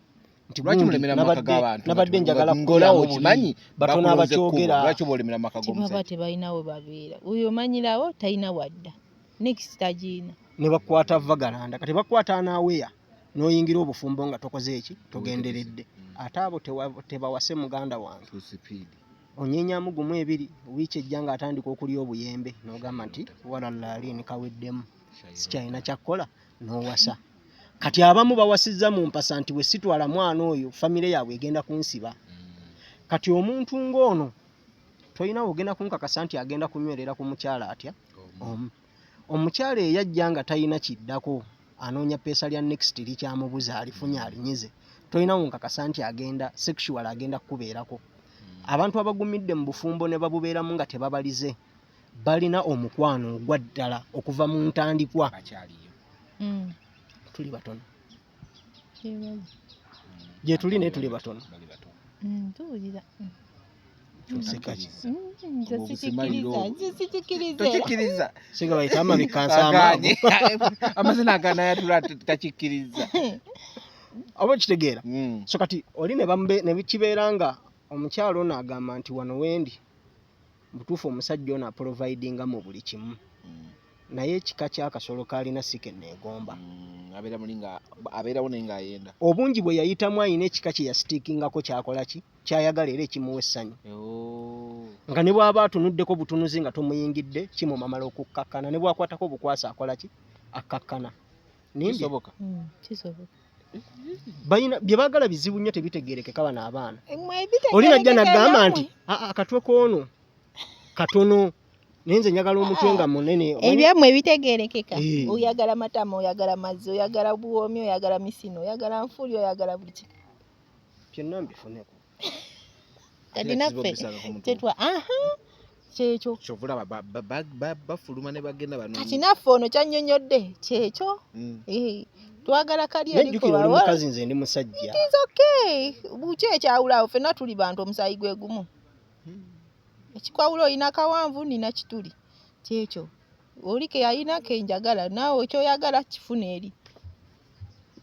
nti lwaki mulemera mu maka g'abantu nabadde njagala ngolawo kimanyi batono abakyogera lwaki oba olemera mu maka baba g'omusajja tebalina we babeera oyo omanyirawo talina wadda next tagiina ne bakwata vagalanda kati bakwata anaaweya n'oyingira obufumbo nga tokoze eki togenderedde ate abo tebawase muganda wange onyenyamu gumu ebiri wiiki ejja nga atandika okulya obuyembe n'ogamba nti walalaali nikaweddemu sikyalina kyakkola n'owasa kati abamu bawasizza mu mpasa nti we sitwala mwana oyo famire yaabwe egenda kunsiba kati omuntu ng'ono tolina ogenda kunkakasa nti agenda kunywerera ku mukyala atya omukyala eyajja nga talina kiddako anoonya peesa lya next likyamubuza alifunye alinyize tolina kunkakasa nti agenda sexual agenda kukubeerako abantu abagumidde mu bufumbo ne babubeeramu nga tebabalize balina omukwano ogwa ddala okuva mu ntandikwa tuli batono gye tuli naye tuli batono tuwulira tokikkiriza singa bayita amabikansamaamu amazina aganayatula takikkiriza oba kitegeera so kati oli ne bikibeera nga omukyalo ono agamba nti wano wendi butuufu omusajja ono aprovidinga mu buli kimu naye ekika ky'akasolo kaalina sike neegomba abeerawo naye ng'ayenda obungi bwe yayitamu ayina ekika kye yasitiikingako kyakola ki kyayagala era ekimuwa essanyu nga ne bw'aba atunuddeko butunuzi nga tomuyingidde kimumamala okukkakkana ne bw'akwatako bukwasa akola ki akkakkana kisoboka balina bye baagala bizibu nnyo tebitegeerekeka bano abaana oli najja naggamba nti akatwe k'ono katono naye nze njagala omutwe nga munene ebyammwe ebitegeerekeka oyagala matama oyagala mazzi oyagala buwoomi oyagala misino oyagala nfuli oyagala buli kimu byonna mbifuneko kati naffe tetwa kyekyo kyovulaba bafuluma ne bagenda bano kati naffe ono kyannyonnyodde kyekyo twagala kali nejjukira oli mukazi nze ndi musajja buki ekyawulaawo ffenna tuli bantu omusaayi gwe gumu ekikwawula olina kawanvu nina kituli kyekyo oli ke yalina kenjagala naawe kyoyagala kifuna eri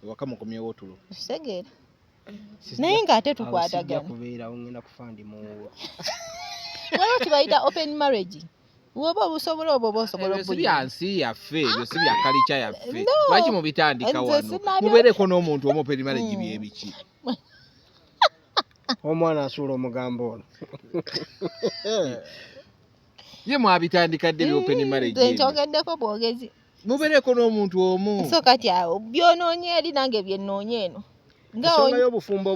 waka mukomyewo otulo kitegeera naye ng'ate tukwatagana kubeerawo ngenda kufa ndi muwo waliwo kibayita open marriage woba obusobola oba oba osobola ebyo si bya nsi yaffe ebyo si bya kalica yaffe lwaki mubitandika wano mubeereko n'omuntu omu open marriage byebiki omwana asuula omugambo ono ye mwabitandika dde open marriage nkyogeddeko bwogezi mubeereko n'omuntu omu so kati awo byonoonye eri nange byennoonye eno ensonga y'obufumbo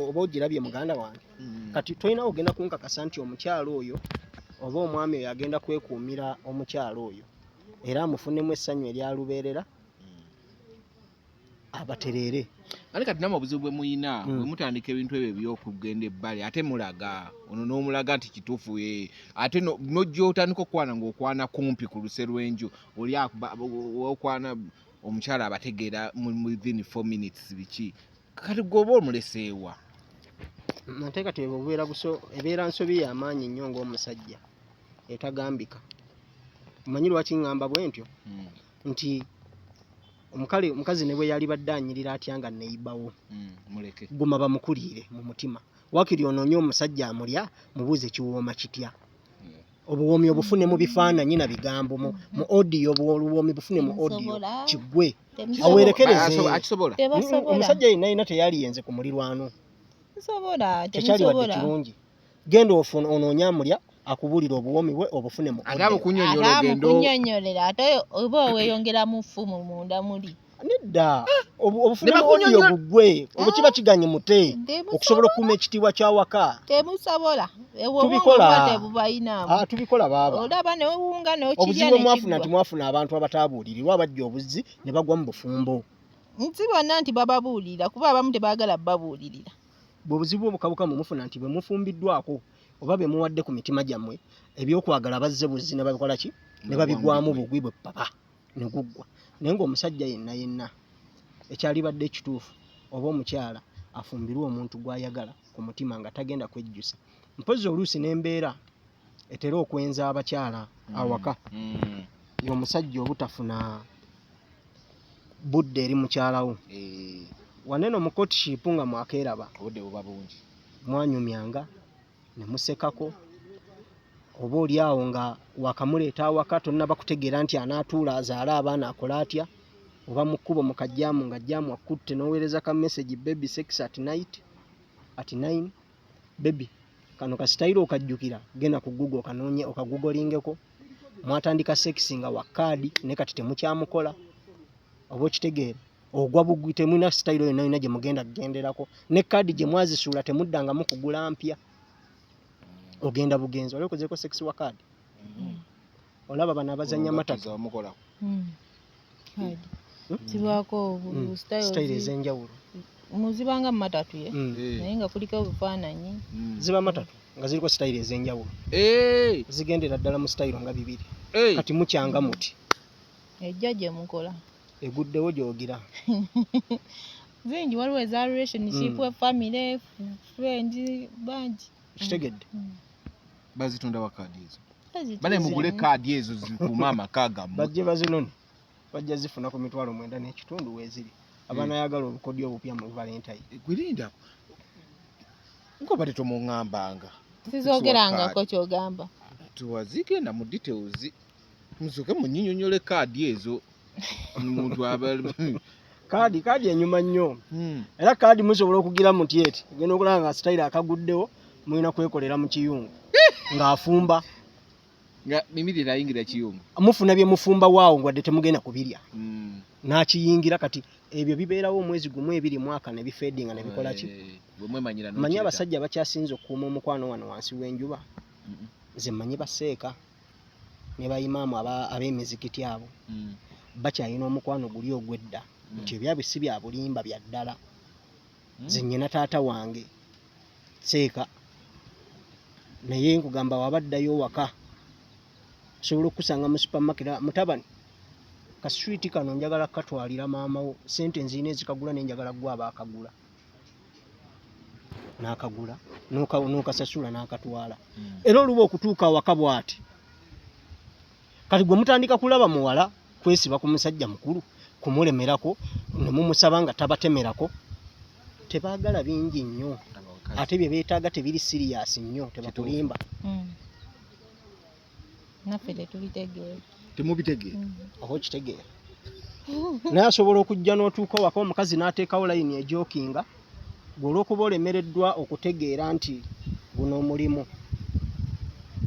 oba ogirabye muganda wange kati tolina ogenda kunkakasa nti omukyalo oyo oba omwami oyo agenda kwekuumira omukyalo oyo era amufunemu essanyu eryalubeerera abaterere. Ate kati namwe obuzibu bwe muyina bwe mutandika ebintu ebyo eby'okugenda ebbali ate mulaga ono n'omulaga nti kituufu ate n'ojja otandika okwana ng'okwana kumpi ku luse lw'enju oli okwana omukyala abategeera within 4 minutes biki kati gwoba omuleseewa. Ate kati ebeera nsobi y'amaanyi nnyo ng'omusajja etagambika. Omanyi lwaki ngamba bwe ntyo nti omukazi ne bwe yali badde anyirira atya nga neyibawo muleke guma bamukuliire mu mutima wakiri onoonye omusajja amulya mubuuze kiwooma kitya obuwoomi obufune mu bifaananyi na bigambo mu audio obuwoomi bufune mu audio kiggwe awerekereze omusajja yenna teyali yenze ku mulirwano tekyali wadde kirungi genda onoonye amulya akubuulira obuwoomi bwe obufune mu kunyonyolera ate oba weyongera mu ffumu munda muli nedda obufune mu audio bugwe obo kiba kiganye mute okusobola okukuuma ekitiibwa ky'awaka temusobola tubikola baaba olaba newewunga obuzibu mwafuna nti mwafuna abantu abataabuulirirwa abajja obuzzi ne bagwa mu bufumbo nsibona nti bababuulira kuba abamu tebaagala babuulirira bwebuzibu obukabukamu mufuna nti bwe mufumbiddwako oba bye muwadde ku mitima gyammwe ebyokwagala bazze buzzi ne babikola ki ne babigwamu bugwi bwe papa ne guggwa naye ng'omusajja yenna ekyali badde ekituufu oba omukyala afumbirwe omuntu gw'ayagala ku mutima nga tagenda kwejjusa mpozi oluusi n'embeera etera okwenza abakyala awaka y'omusajja obutafuna budde eri mukyalawo waneno mu courtship nga mwakeeraba obudde buba bungi mwanyumyanga ne musekako oba oli awo nga wakamuleeta awaka tonnaba kutegeera nti anaatuula azaale abaana akola atya oba mu kkubo mukajjaamu nga jjaamu akutte n'oweereza ka message baby sex at 9 baby kano kasitayiro okajjukira genda ku Google kanoonye okagugolingeko mwatandika sex nga wakaadi ne kati temukyamukola oba okitegeera ogwa bugwi temulina sitayiro yonna yonna gye mugenda kugenderako ne kaadi gye mwazisuula temuddangamu kugula mpya ogenda bugenzi oli okozeeko sex wa kaadi olaba bano abazannya matatu zibako sitayiro ez'enjawulo muzibanga mu matatu naye nga kuliko obufaananyi ziba matatu nga ziriko sitayiro ez'enjawulo zigendera ddala mu sitayiro nga 2 kati mukyanga muti ejja gye mukola eguddewo gyogira zingi waliwo eza relationship family friends bangi kitegedde bazitunda bakaadi ezo bale mugule kaadi ezo zikuuma amaka gammwe bajje bazinone bajja zifuna ku 9.5 weeziri abanayagala obukodyo obupya mu Valentine gwirinda nko bate tomuŋŋambanga sizoogerangako kyogamba tuwazigenda mu details musoke munyinyonyole kaadi ezo omuntu kaadi enyuma nnyo era kaadi musobola okugira mutyeti genda okulaba nga sitayiro akaguddewo mulina kwekolera mu kiyungu ng'afumba nga mimirira ayingira kiyungu mufuna bye mufumba waawo ngwadde temugenda kubirya n'akiyingira kati ebyo bibeerawo omwezi gumu 2 mwaka ne bifeedinga ne bikola ki manyi abasajja bakyasinze okukuuma omukwano wano wansi w'enjuba nze mmanyi baseeka ne bayimaamu ab'emizikiti abo bakyalina omukwano guli ogw'edda nti ebyabwe si bya bulimba bya ddala nze nnyina taata wange seeka naye nkugamba wabaddayo waka osobola okusanga mu supermarket mutabani kaswiti kano njagala katwalira maamawo sente nzina ezikagula nenjagala gwe aba akagula n'akagula n'okasasula n'akatwala era oluba okutuuka awaka bw'ati kati gwe mutandika kulaba muwala kwesiba ku musajja mukulu kumulemerako ne mumusaba nga tabatemerako tebaagala bingi nnyo ate bye beetaaga tebiri sirias nnyo tebakulimba naffe tetubitegeera temubitegeera oba okitegeera naye asobola okujja n'otuuka waka omukazi n'ateekawo layini ejokinga gwe olw'okuba olemereddwa okutegeera nti guno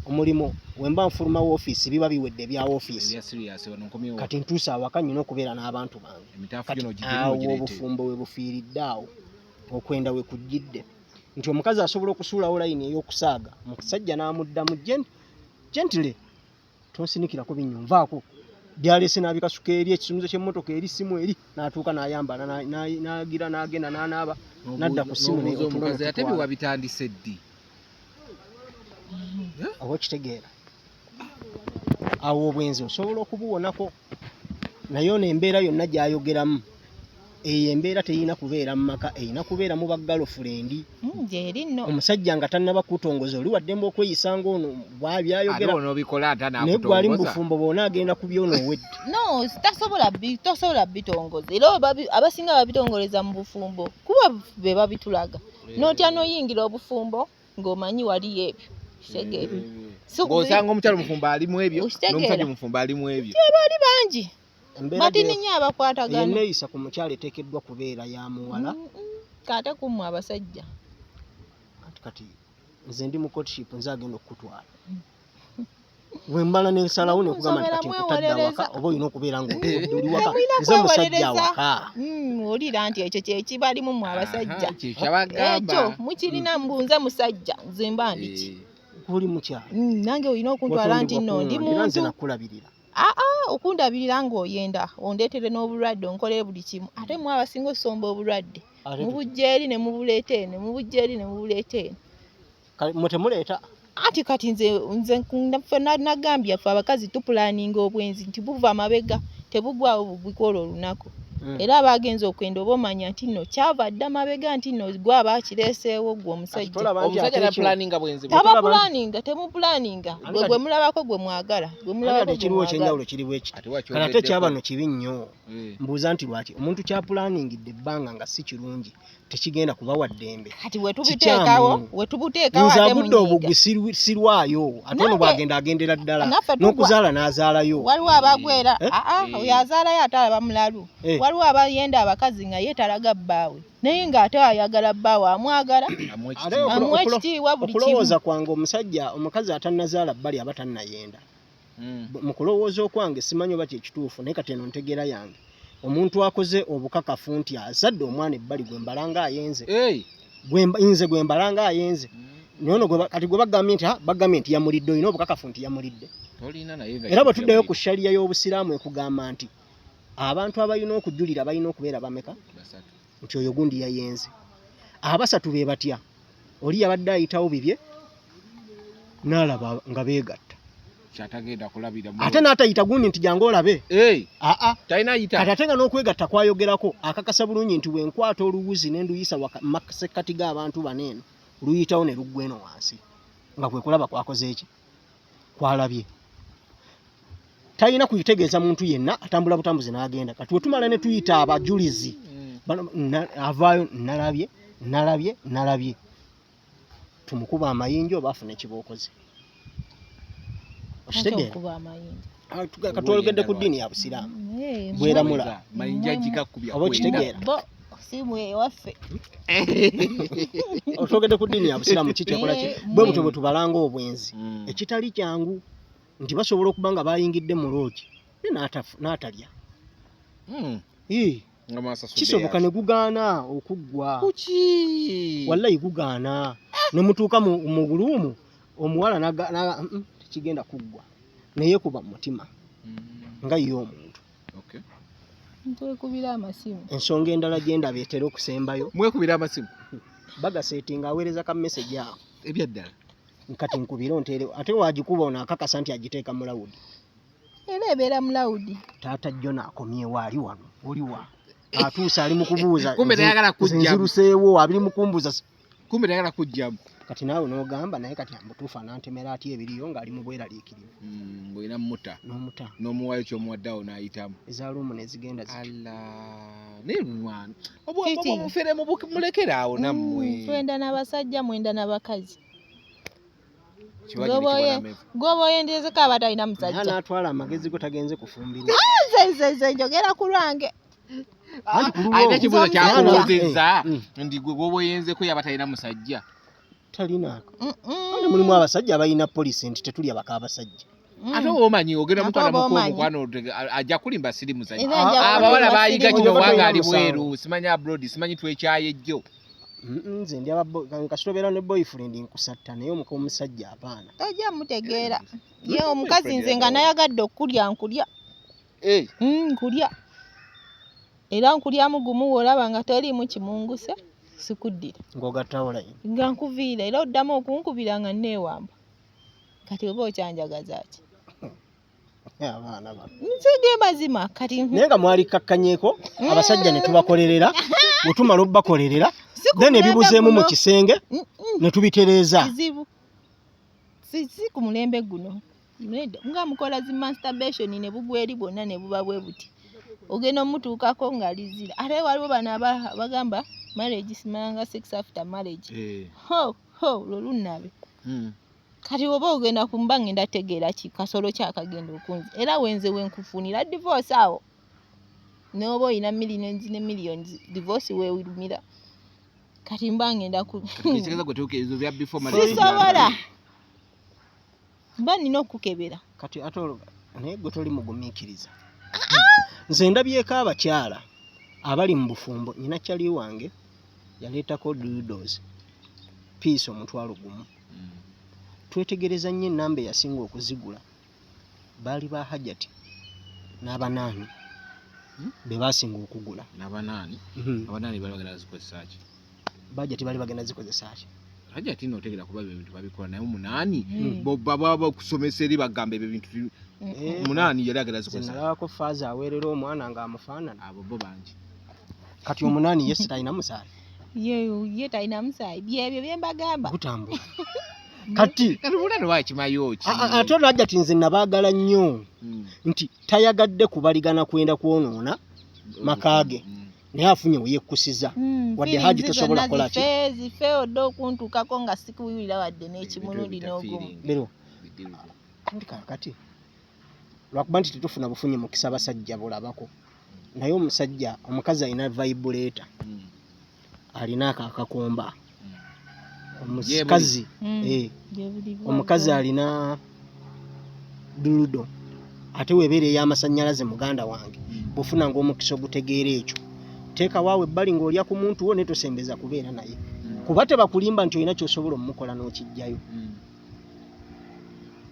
omulimu wemba nfuluma woofiisi biba biwedde ebya woofiisi kati ntuusa awaka nnina okubeera n'abantu bange awo obufumbo we bufiiridde awo okwenda we kujjidde nti omukazi asobola okusuulawo layini ey'okusaaga omusajja n'amuddamu gentile tonsinikirako binyumvaako byalese nabikasuka eri ekisumuzo ky'emmotoka eri simu eri n'atuuka n'ayambala n'agira n'agenda n'anaaba n'adda ku simu omukazi ate biwabitandise ddi oba okitegeera awo obwenzi osobola okubuwonako naye ono embeera yonna gy'ayogeramu eyo embeera teyina kubeera mu maka eyina kubeera mu baggalofulendi omusajja nga tannaba kutongoza oli waddemba okweyisa ng'ono bwabyayogera naye gwali mu bufumbo bwona agenda ku by'onoowedde no tosobola bitongoza era abasinga babitongoleza mu bufumbo kuba be babitulaga n'otya n'oyingira obufumbo ng'omanyi waliyo ebyo kitegeera ng'osanga omukyalo omufumbo alimu ebyo n'omusajja omufumbo alimu ebyo bali bangi batini nnyo abakwatagana yenneeyisa ku mukyalo eteekeddwa kubeera ya muwala kate kummwe abasajja kati nze ndi mu courtship nze agenda okukutwala bwe mbala n'ensalawo nekugamba nti kati nkutadde awaka oba olina okubeera ng'oli waka nze musajja awaka olira nti ekyo kyekibalimu mmwe abasajja kyabagamba ekyo mukirina mbunze musajja nze mba ndiki guli mukyalo nange olina okuntwala nti nno ndi nze nakulabirira okundabirira ng'oyenda ondeetere n'obulwadde onkolere buli kimu ate mwe abasinga osomba obulwadde mubujja eri ne mubuleeta eno mubujja eri ne mubuleeta eno mwe temuleeta anti kati nze nagambye ffe abakazi tupulaninga obwenzi nti buva amabega tebugwawo bubikola olunaku era abagenza okwenda oba omanya nti nno kyava dda mabega nti nno gwe aba kireeseewo gwe omusajja napulaninga bwenzi tabapulaninga temupulaninga gwe mulabako gwe mwagala ekiriwo ekyenjawulo kiriwo ekiti kati ate ekyabano kibi nnyo mbuuza nti lwaki omuntu kyapulaaningidde ebbanga nga si kirungi tekigenda kubawa ddembe kati wetubuteekawo nze abudde obugwi sirwayo ate ono bwagenda agendera ddala n'okuzaala n'azaalayo waliwo abagwera oyo azaalayo ate alaba mulalu waliwo abayenda abakazi nga yeetalaga bbaawe naye ng'ate ayagala bbaawe amwagala amuwa ekitiibwa buli kimu okulowooza kwange omusajja omukazi atannazaala bbali aba tannayenda mu kulowooza okwange simanyi oba kyekituufu naye kati eno ntegeera yange omuntu akoze obukakafu nti azadde omwana ebbali gwe mbalanga ayenze nze gwe mbalanga ayenze nono kati gwe bagambye nti yamulidde olina obukakafu nti yamulidde era bwe tuddayo ku shaliya y'obusiraamu ekugamba nti abantu abalina okujulira balina okubeera bameka nti oyo gundi yayenze abasatu be batya oli yabadde ayitawo bibye n'alaba nga beegatta ate n'atayita gundi nti jangu olabe kati ate nga n'okwegatta kwayogerako akakasa bulungi nti wenkwata oluwuzi ne nduyisa masekati g'abantu baneeno luyitawo ne luggwa eno wansi nga kwe kulaba kwakoze eki kwalabye talina kuyitegeeza muntu yenna atambula butambuzi n'agenda kati wetumala ne tuyita abajulizi avaayo nalabye tumukuba amayinja oba afune kibookoze katwologedde ku ddiini ya busiraamu bweramula oba okitegeera otwogedde ku ddiini ya busiraamu kikyakola ki bwe butyo bwe tubalanga obwenzi ekitali kyangu nti basobola okuba nga bayingidde mu loogi n'atalya kisoboka ne gugaana okuggwa wallayi gugaana ne mutuuka mu buluumu omuwala tekigenda kuggwa naye kuba mutima nga ye omuntu twekubira amasimu ensonga endala gyendaba etera okusembayo mwekubira amasimu bagasetinga aweereza ka message awo ebyaddala kati nkubira ontere ate wagikuba ono akakasa nti agiteeka mu lawudi era ebeera mu lawudi taata jjo naakomyewo ali wano oliwa atuusa ali mu kubuuza kumbe tayagala kujjamu nziruseewo abiri mu kumbuuza kumbe tayagala kujjamu kati naawe n'ogamba naye kati amutuufu anantemera atya ebiriyo ng'ali mu bweraliikirivu bw'olina mmuta n'omuta n'omuwayo ky'omuwaddeawo n'ayitamu ezaaluumu ne zigenda naye mwana obufere mulekere awo nammwe twenda n'abasajja mwenda n'abakazi gwoba oyendezeko aba talina musajja n'atwala amagezi go tagenze kufumbira nze njogera ku lwange alina ekibuuzo kyakubuuzizza ndi gwe gwoba oyenzeko yaba talina musajja talinaako ate mulimu abasajja abalina polisi nti tetulya baka abasajja ate omanyi ogenda mutwala mukwano ajja kulimba siri musajja abawala bayiga kino wanga ali bweru simanyi abroad simanyi twekyaye jjo nze ndi kasitobera ne boyfriend nkusatta naye omusajja apaana tajja mutegeera ye omukazi nze nga nayagadde okulya nkulya Nkulya era nkulyamu gumu olaba nga teriimu kimunguse sikuddira ng'ogattawo layini nga nkuviira era oddamu okunkubira nga neewamba kati oba okyanjagaza ki abaana bano nsege mazima kati naye nga mwali kakkanyeeko abasajja ne tubakolerera bwe tumala obbakolerera then ebibuzeemu mu kisenge ne tubitereeza kizibu si ku mulembe guno nga mukola zi masturbation ne bugwa eri bwonna ne buba bwe buti ogenda omutuukako ng'alizira ate waliwo bano abagamba marriage simalanga sex after marriage lolunnabe kati oba ogenda kumba ngenda tegeera ki kasolo kyakagenda okunzi era wenze wenkufunira divorce awo n'oba oyina millions ne millions divorce weewirumira kati mba ngenda sisobola mba nina okukebera kati ate naye gwe toli mugumiikiriza nze ndabyeko abakyala abali mu bufumbo nyina kyali wange yaleetako dildos piisi omutwalo gumu twetegereza nnyo ennamba eyasinga okuzigula baali ba hajati n'abanaani be baasinga okugula n'abanaani abanaani bali bagenda zikozesa ki bajati bali bagenda zikozesa ki hajati nootegera kuba ebintu babikola naye omunaani baba okusomesa eri bagamba ebyo bintu omunaani yali agenda zikozesa nalabako faaza aweerera omwana ng'amufaanana abo bo bangi kati omunaani ye sitalina musaayi ye talina musaayi byebyo bye mbagamba gutambula kati omunaani waakimayo ki ate olwo hajati nze nabaagala nnyo nti tayagadde kubaligana kwenda kwonoona makaage naye afunye weyekkusiza wadde haji tosobola kukola ki zife odde okuntuukako nga sikuwulira wadde n'ekimulundi n'ogumu bero kati lwakuba nti tetufuna bufunye mukisa basajja bulabako naye omusajja omukazi alina vibrator alina akakomba omukazi omukazi alina duludo ate webeera ey'amasannyalaze muganda wange bwofuna ng'omukisa ogutegeera ekyo teeka waawe ebbali ng'olya ku muntu wo netosembeza kubeera naye kuba tebakulimba nti olina kyosobola omukola n'okijjayo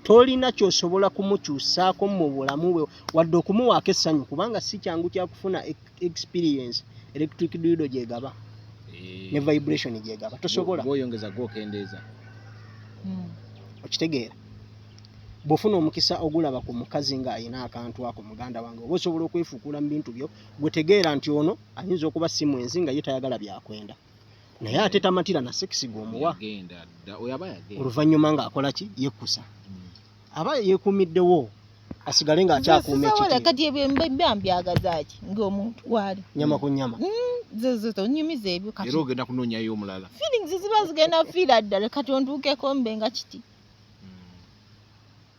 tolina kyosobola kumukyusaako mu bulamu bwe wadde okumuwaako essanyu kubanga si kyangu kyakufuna experience electric dildo gyegaba ne vibration gyegaba tosobola oyongeza gwokendeeza okitegeera bw'ofuna omukisa ogulaba ku mukazi ng'ayina akantu ako muganda wange oba osobola okwefuukula mu bintu byo gwe tegeera nti ono ayinza okuba si mwenzi nga ye tayagala byakwenda naye ate tamatira na sekisi g'omuwa oluvannyuma ng'akola ki yekkusa aba yeekuumiddewo asigale ng'akyakuuma ekiti kati ebyo mbyagaza ki ng'omuntu waali nyama ku nyama zozo onyumiza ebyo kati era ogenda kunoonyayo omulala feelings ziba zigenda fiira ddala kati ontuukeko mbe nga kiti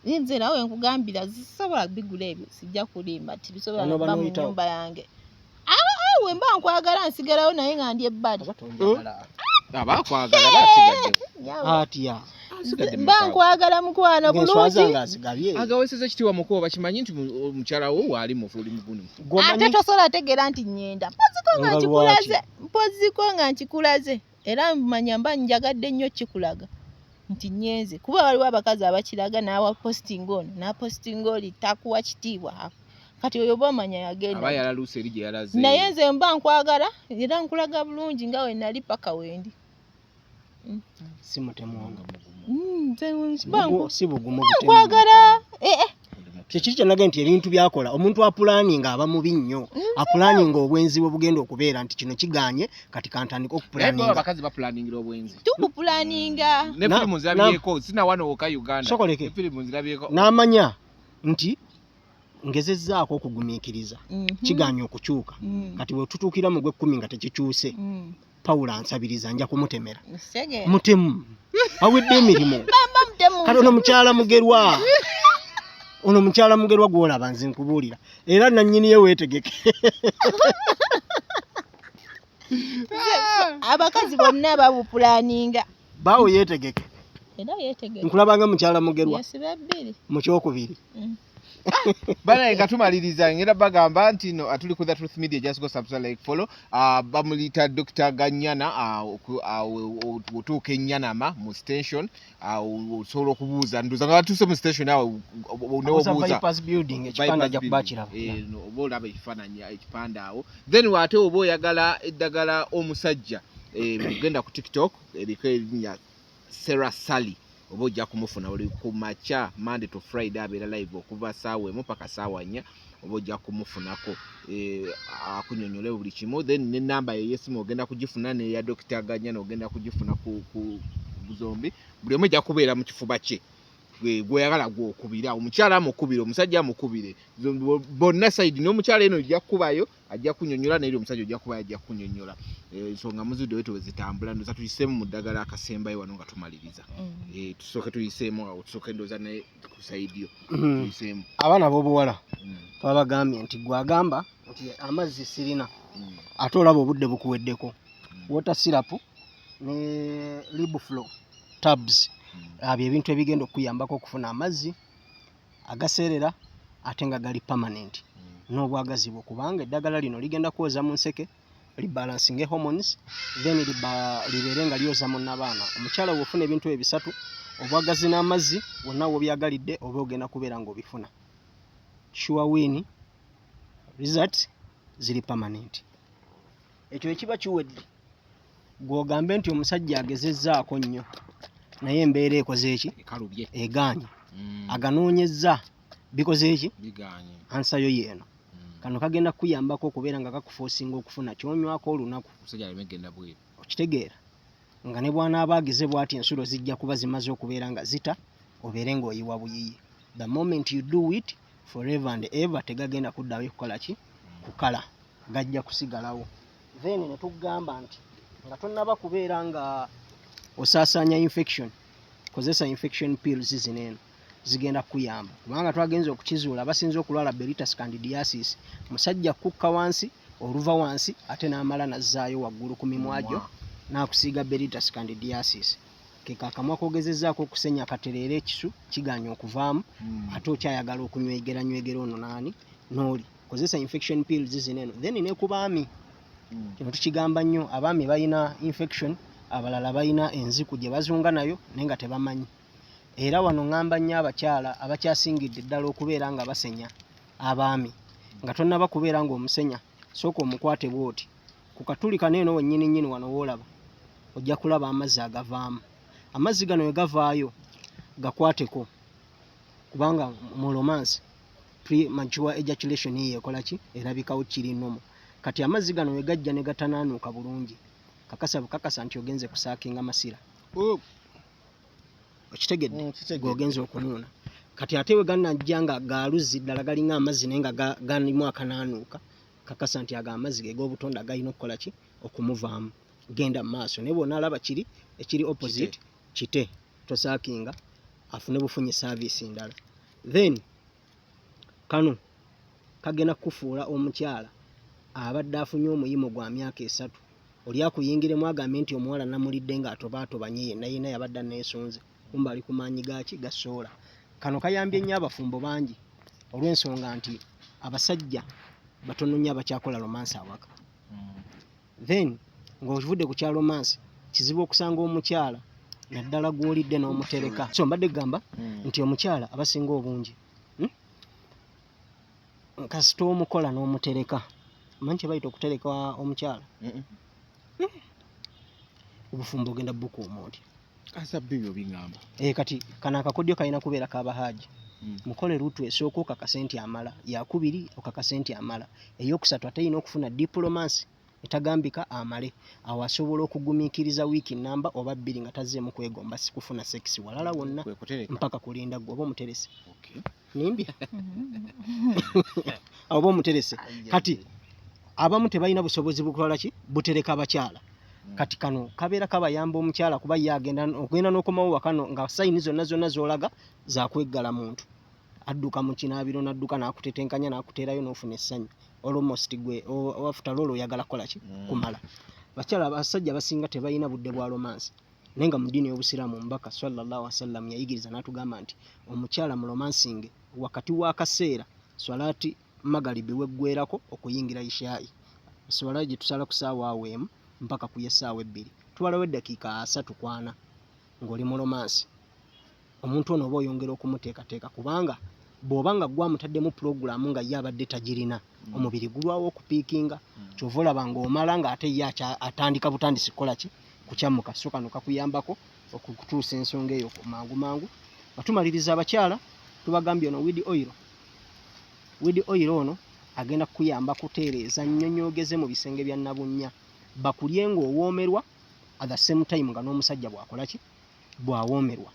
nze nawe nkugambira zisobola bigula ebyo sijja kulimba tibisobola naba mu nnyumba yange awe mba nkwagala nsigalayo naye nga ndi ebbali abakwagala basigadde atya mba nkwagala mukwano bulungi agaweseza ekitiibwa mukuba bakimanyi nti omukyala wo waali mufuli mugunu ate tosobola tegeera nti nyenda mpoziko nga nkikulaze era manya mba njagadde nnyo kikulaga nti nyenze kuba waliwo abakazi abakiraga n'awa posting ono n'aposting oli takuwa kitiibwa kati oyo oba omanya yagenda aba yalaluuse eri gye yalaze naye nze mba nkwagala era nkulaga bulungi nga we nali paka wendi si mutemwanga si bugumu nkwagala kyekiri kyonaga nti ebintu byakola omuntu apulaninga aba mubi nnyo apulaninga obwenzi bwe bugenda okubeera nti kino kiganye kati kantandika okupulaninga abakazi bapulaningira obwenzi tukupulaninga ne filimu zirabyeko sinawanowoka Uganda sokoleke filimu zirabyeko n'amanya nti ngezezzaako okugumiikiriza kiganye okukyuka kati bwe tutuukira mu gw'ekkumi nga tekikyuse Pawulo ansabiriza nja kumutemera mutemu awedde emirimu kati ono mukyala mugerwa ono mukyala mugerwa gwolaba nze nkubuulira era nannyini ye weetegeke abakazi bonna babupulaninga baawo yeetegeke era yeetegeke nkulabanga mukyala mugerwa yasiba bbiri mu kyokubiri bana nga tumaliriza ngenda bagamba nti no atuli ku The Truth Media, just go subscribe, like, follow. Bamulita Dr. Ganyana otuuka Enyanama mu station osobola okubuuza nduza nga batuuse mu station awo newobuuza Vipers building ekipanda ja kubakiraba oba olaba ekifaananyi ekipanda awo then ate oba oyagala eddagala omusajja genda ku TikTok eriko erinnya Sarah Sally oba ojja kumufuna oli ku makya Monday to Friday abeera live okuva ssaawa emu paka ssaawa 4 oba ojja kumufunako akunyonyole buli kimu then n'ennamba ye y'essimu ogenda kugifuna n'eya Dr. Ganyana ogenda kugifuna ku buzombi buli omu ejja kubeera mu kifuba kye gweyagala gwokubira omukyala amukubire omusajja amukubire bonna side n'omukyala eno ojja kubayo ajja kunyonyola naye omusajja ojja kubayo ajja kunyonyola ensonga muzudde wetu wezitambula ndoza tuyiseemu mu ddagala akasembayo wano nga tumaliriza tusooke tuyiseemu awo tusooke ndoza naye ku saidiyo tuyiseemu abaana b'obuwala twabagambye nti gwagamba nti amazzi sirina ate olaba obudde bukuweddeko water syrup ne lib flow tabs abyo ebintu ebigenda okuyambako okufuna amazzi agaseerera ate nga gali permanent n'obwagazi bwo kubanga eddagala lino ligenda kwoza mu nseke libalancing hormones then libeere nga lyoza munnabaana omukyala bw'ofuna ebintu ebisatu obwagazi n'amazzi wonna w'obyagalidde oba ogenda kubeera ng'obifuna sure win result ziri permanent ekyo ekiba kiwedde gw'ogambe nti omusajja agezezzaako nnyo naye embeera ekoze eki ekalubye eganye aganoonyezza bikoze eki biganye ansayo yeeno kano kagenda kuyambako okubeera nga kakufoosinga okufuna kyonywako olunaku omusajja alemegenda bweru okitegeera nga ne bw'anaaba agize bw'ati ensulo zijja kuba zimaze okubeera nga zita obeere ng'oyiwa buyiyi the moment you do it forever and ever tegagenda kuddayo kukola ki kukala gajja kusigalawo then ne tugamba nti nga tonnaba kubeera nga osaasaanya infection kozesa infection pills zino eno zigenda kuyamba kubanga twagenze okukizuula abasinze okulwala Beritus candidiasis musajja kukka wansi oluva wansi ate n'amala nazzaayo waggulu ku mimwagyo n'akusiiga Beritus candidiasis keka akamwa kogezezzaako okusenya akatereera ekisu kiganya okuvaamu ate okyayagala okunywegera ono naani n'oli kozesa infection pills zino eno then ne ku baami kino tukigamba nnyo abaami balina infection abalala balina enziku gye bazunga nayo naye nga tebamanyi era wano ngamba nnyo abakyala abakyasingidde ddala okubeera nga basenya abaami nga tonnaba kubeera ng'omusenya sooka omukwate bw'oti ku katuli kaneeno wennyini wano woolaba ojja kulaba amazzi agavaamu amazzi gano we gavaayo gakwateko kubanga mu romance premature ejaculation yiye ekola ki erabikawo kiri nnomo kati amazzi gano we gajja ne gatanaanuuka bulungi kakasa bukakasa nti ogenze kusaakinga masira okitegedde g'ogenze okunuuna kati ate we ganajja nga galuzzi ddala galinga amazzi naye nga ganimu akanaanuuka kakasa nti ago amazzi ge g'obutonda galina okukola ki okumuvaamu genda mu maaso naye bw'onaalaba kiri ekiri opposite kite tosaakinga afune bufunyi service ndala then kano kagenda kufuula omukyala abadde afunye omuyimo gwa myaka 3 oli akuyingiremu agambe nti omuwala namulidde ng'atobaatobanye yenna yabadde neesonze kumba ali ku maanyi gaaki gasoola kano kayambye nnyo abafumbo bangi olw'ensonga nti abasajja batono nnyo abakyakola romansi awaka then ng'ovudde ku kya romansi kizibu okusanga omukyala naddala gw'olidde n'omutereka so mbadde gamba nti omukyala abasinga obungi kasita omukola n'omutereka manyi kye bayita okutereka omukyala obufumbo ogenda bukuuma oti asa bibyo bingamba kati kana akakodyo kalina kubeera kabahaaji mukole lutu esooka okakase nti amala yakubiri okakase nti amala ey'okusatu ate yina okufuna diplomancy etagambika amale awo asobola okugumiikiriza wiiki namba oba 2 nga tazzeemu kwegomba si kufuna sekisi walala wonna mpaka kulinda gwe oba omuterese nimbya oba omuterese kati abamu tebalina busobozi bukola ki butereka abakyala kati kano kabeera kabayamba omukyala kuba ye ogenda n'okomawo wakano nga sayini zonna z'olaga zakweggala muntu adduka mu kinaabiro n'adduka n'akutetenkanya n'akuteerayo n'ofuna essanyu almost gwe after all oyagala kukola ki kumala bakyala abasajja basinga tebalina budde bwa romansi nenga mu ddiini y'Obusiraamu mbaka sallallahu alaihi wasallam yayigiriza n'atugamba nti omukyala mu romancing wakati w'akaseera swalaati magalibi weggwerako okuyingira ishaayi swala gye tusala ku ssaawa awo emu mpaka ku y'essaawa 2 tubalawo eddakiika 3-4 ng'oli mu romance omuntu ono oba oyongera okumuteekateeka kubanga bw'oba nga gwamutaddemu pulogulaamu nga ye abadde tagirina omubiri gulwawo okupiikinga kyova olaba ng'omala ng'ate ye atandika butandisi kukola ki kukyamuka so kano kakuyambako okutuusa ensonga eyo mangu batumaliriza abakyala tubagambye ono weed oil ono agenda kukuyamba kutereeza nnyonyoogeze mu bisenge bya nabunnya bakulye ng'owoomerwa at the same time nga n'omusajja bw'akola ki bw'awoomerwa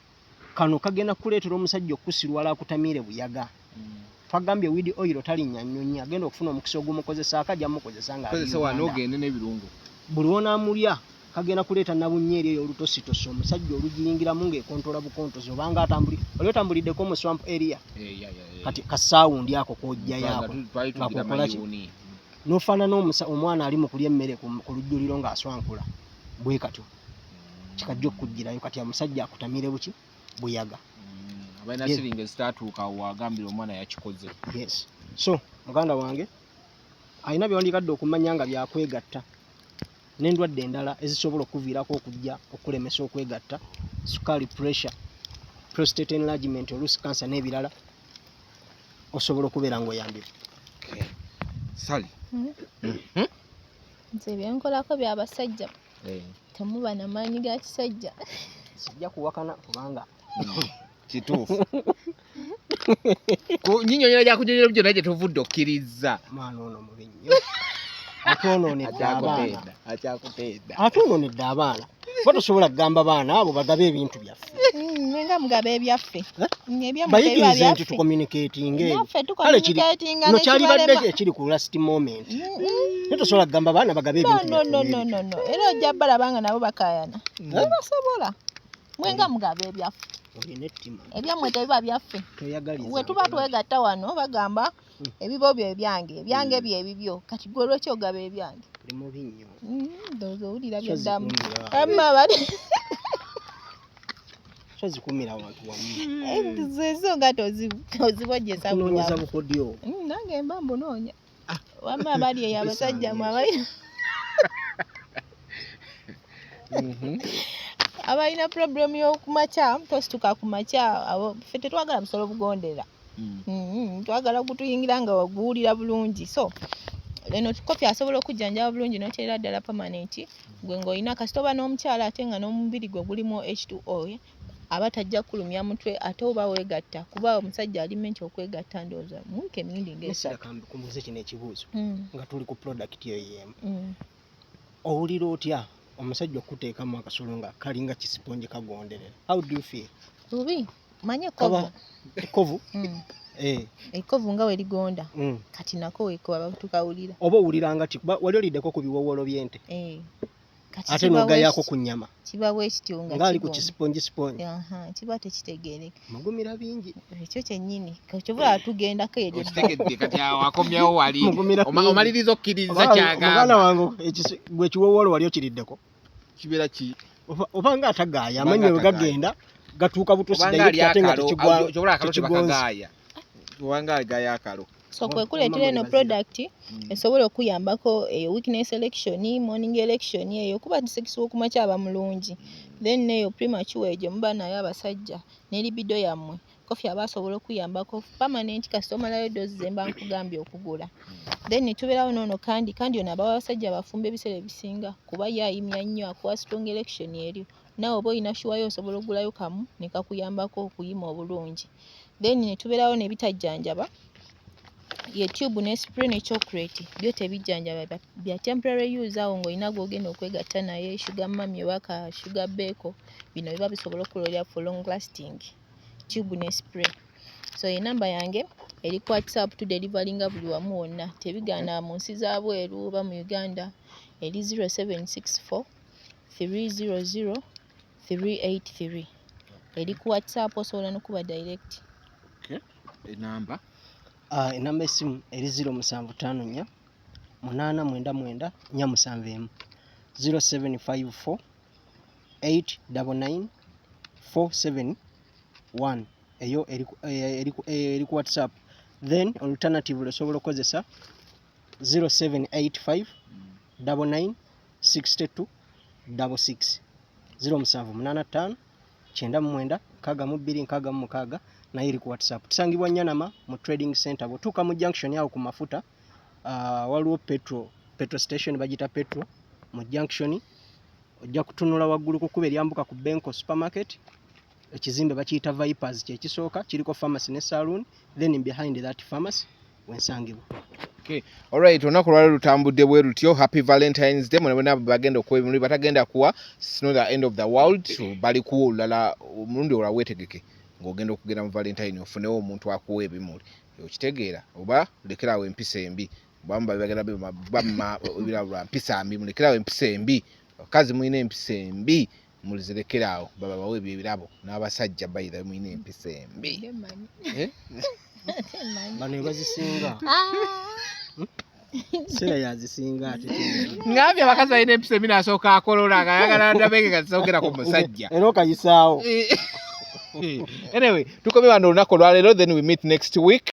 kano kagenda kuleetera omusajja okusirwala akutamiire buyaga twagambye weed oil talinnya nnyonyi agenda okufuna omukisa ogumukozesa akajja mukozesa nga ogende n'ebirungo buli wonaamulya kagenda kuleeta nabunnya eri eyo olutositosi omusajja olugiyingiramu ng'ekontola bukontozi obanga oli otambuliddeko mu swamp area kati kasaawundi ako kojja yaako nga kokola ki n'ofaanana omwana ali mu kulya emmere ku lujjuliro ng'aswankula bwe katyo kikajja okukugirayo kati omusajja akutamire buki buyaga abalina siringi ezitatuuka wagambira omwana yakikoze yes so muganda wange alina byewandikadde okumanya nga byakwegatta n'endwadde endala ezisobola okuviirako okujja okulemesa okwegatta sukaali pressure prostate enlargement oluusi cancer n'ebirala osobola okubeera ng'oyambibwa Sally nze byenkolako by'abasajja temuba na maanyi ga kisajja sijja kuwakana kubanga kituufu nyinyonyola gyakunyonyola byonna gye tuvudde okkiriza mwana ono mubi nnyo atwonoonedde abaana ba tosobola kugamba baana abo bagabe ebintu byaffe nga mugaba ebyaffe bayigirize nti tucommunicatinge kale no kyalibadde ekiri ku last moment naye tosobola kugamba baana bagabe ebintu no era ojja balabanga nabo bakayana basobola mwenga mugaba ebyaffe ebyammwe tebiba byaffe we tuba twegatta wano bagamba ebibo byo ebyange bye ebibyo kati gwe lwaki ogaba ebyange ndowooza owulira byaddamu amma bali tozikumira abantu wamu zensonga tozibojjesa kunoonyeza bukodyo nange mba mbunoonya wamma bali eyo abasajja mu abalina abalina purobulemu y'okumakya tosituka ku makya abo ffe tetwagala busolo bugondera twagala kutuyingira nga waguwulira bulungi so eno kopi asobola okujjanjaba bulungi n'oteera ddala permanent gwe ng'olina kasita oba n'omukyala ate nga n'omubiri gwe gulimu H2O aba tajja kulumya mutwe ate oba weegatta kuba omusajja ali menti okwegatta ndowooza mwike emindi kumbuze kino ekibuuzo nga tuli ku product eyo y'emu owulira otya omusajja okuteekamu akasolo nga kalinga kisiponje kagonderera how do you feel bubi manye ekovu ekovu nga werigonda kati nako wekoba tukawulira oba owuliranga ti wali oliddeko ku biwowolo by'ente ate n'ogayako ku nnyama kiba bwekityo nga ali ku kisiponji kiba tekitegeereka mugumira bingi ekyo kyennyini kyova tugendako eryo okitegedde kati awakomyawo wali omaliriza okkiriza kyagamba muganda wange gwe kiwowolo wali okiriddeko kibeera ki oba nga atagaaya amannyo bwe gagenda gatuuka butuusi ate nga tekigagaaya obanga agaya akalo so kwekuleetera eno product esobola okuyambako eyo weakness election morning election eyo kuba tisekisi w'okumakya aba mulungi then neyo premature egyo muba nayo abasajja ne libido yammwe kofi aba asobola okuyambako permanent kasita omalayo dozi zemba nkugambye okugula then tubeerawo noono kandi ono abawa abasajja bafumba ebiseera ebisinga kuba ye ayimya nnyo akuwa strong election eryo nawe oba olina shuwayo osobola ogulayo kamu ne kakuyambako okuyima obulungi then ne tubeerawo n'ebitajjanjaba ye tube ne spray ne chocolate byo tebijjanjaba bya temporary use awo ng'olina gw'ogenda okwegatta naye sugar mami oba ka sugar beko bino biba bisobola okulolera for long lasting tube ne spray so enamba yange eri ku WhatsApp tu deliverynga buli wamu wonna tebigaana mu nsi za bweru oba mu Uganda eri 0764 300 383 eri ku WhatsApp osobola n'okuba direct enamba enamba esimu eri 0754 899 471 0754 089947 eyo eri ku WhatsApp. Then alternative osobola okozesa 0785 9962 66 0785 99 62 nayo eri ku WhatsApp. Tusangibwa Nyanama mu trading center. Bw'otuuka mu junction yawo ku mafuta waliwo petrol station bagita petrol mu junction. Ojja kutunula waggulu ku kkubo eryambuka ku Benko supermarket. Ekizimbe bakiyita Vipers kye kisooka kiriko pharmacy ne saloon, then behind that pharmacy wensangibwa. Okay. Alright, olunaku lwali lutambudde bwe lutyo. Happy Valentine's Day. Mwana bagenda okwebimuli batagenda kuwa, it's not the end of the world. Bali kuwa olulala omulundi olwa weetegeke ng'ogenda okugenda mu Valentine ofunewo omuntu akuwa ebimuli. Okitegeera oba lekerawo empisa embi. Bamba bagenda bamma mpisa mbi, mulekerawo empisa embi. Bakazi mulina empisa embi mulizirekerawo baba bawe ebirabo n'abasajja bayira mulina empisa embi. Bano bazisinga. Sera yazisinga ate. Ngambye abakazi balina empisa embi n'asooka akolola agayagala ndabenge gasookera ku musajja. Era okayisaawo. Anyway, tukomye wano olunaku olwaleero, then we meet next week.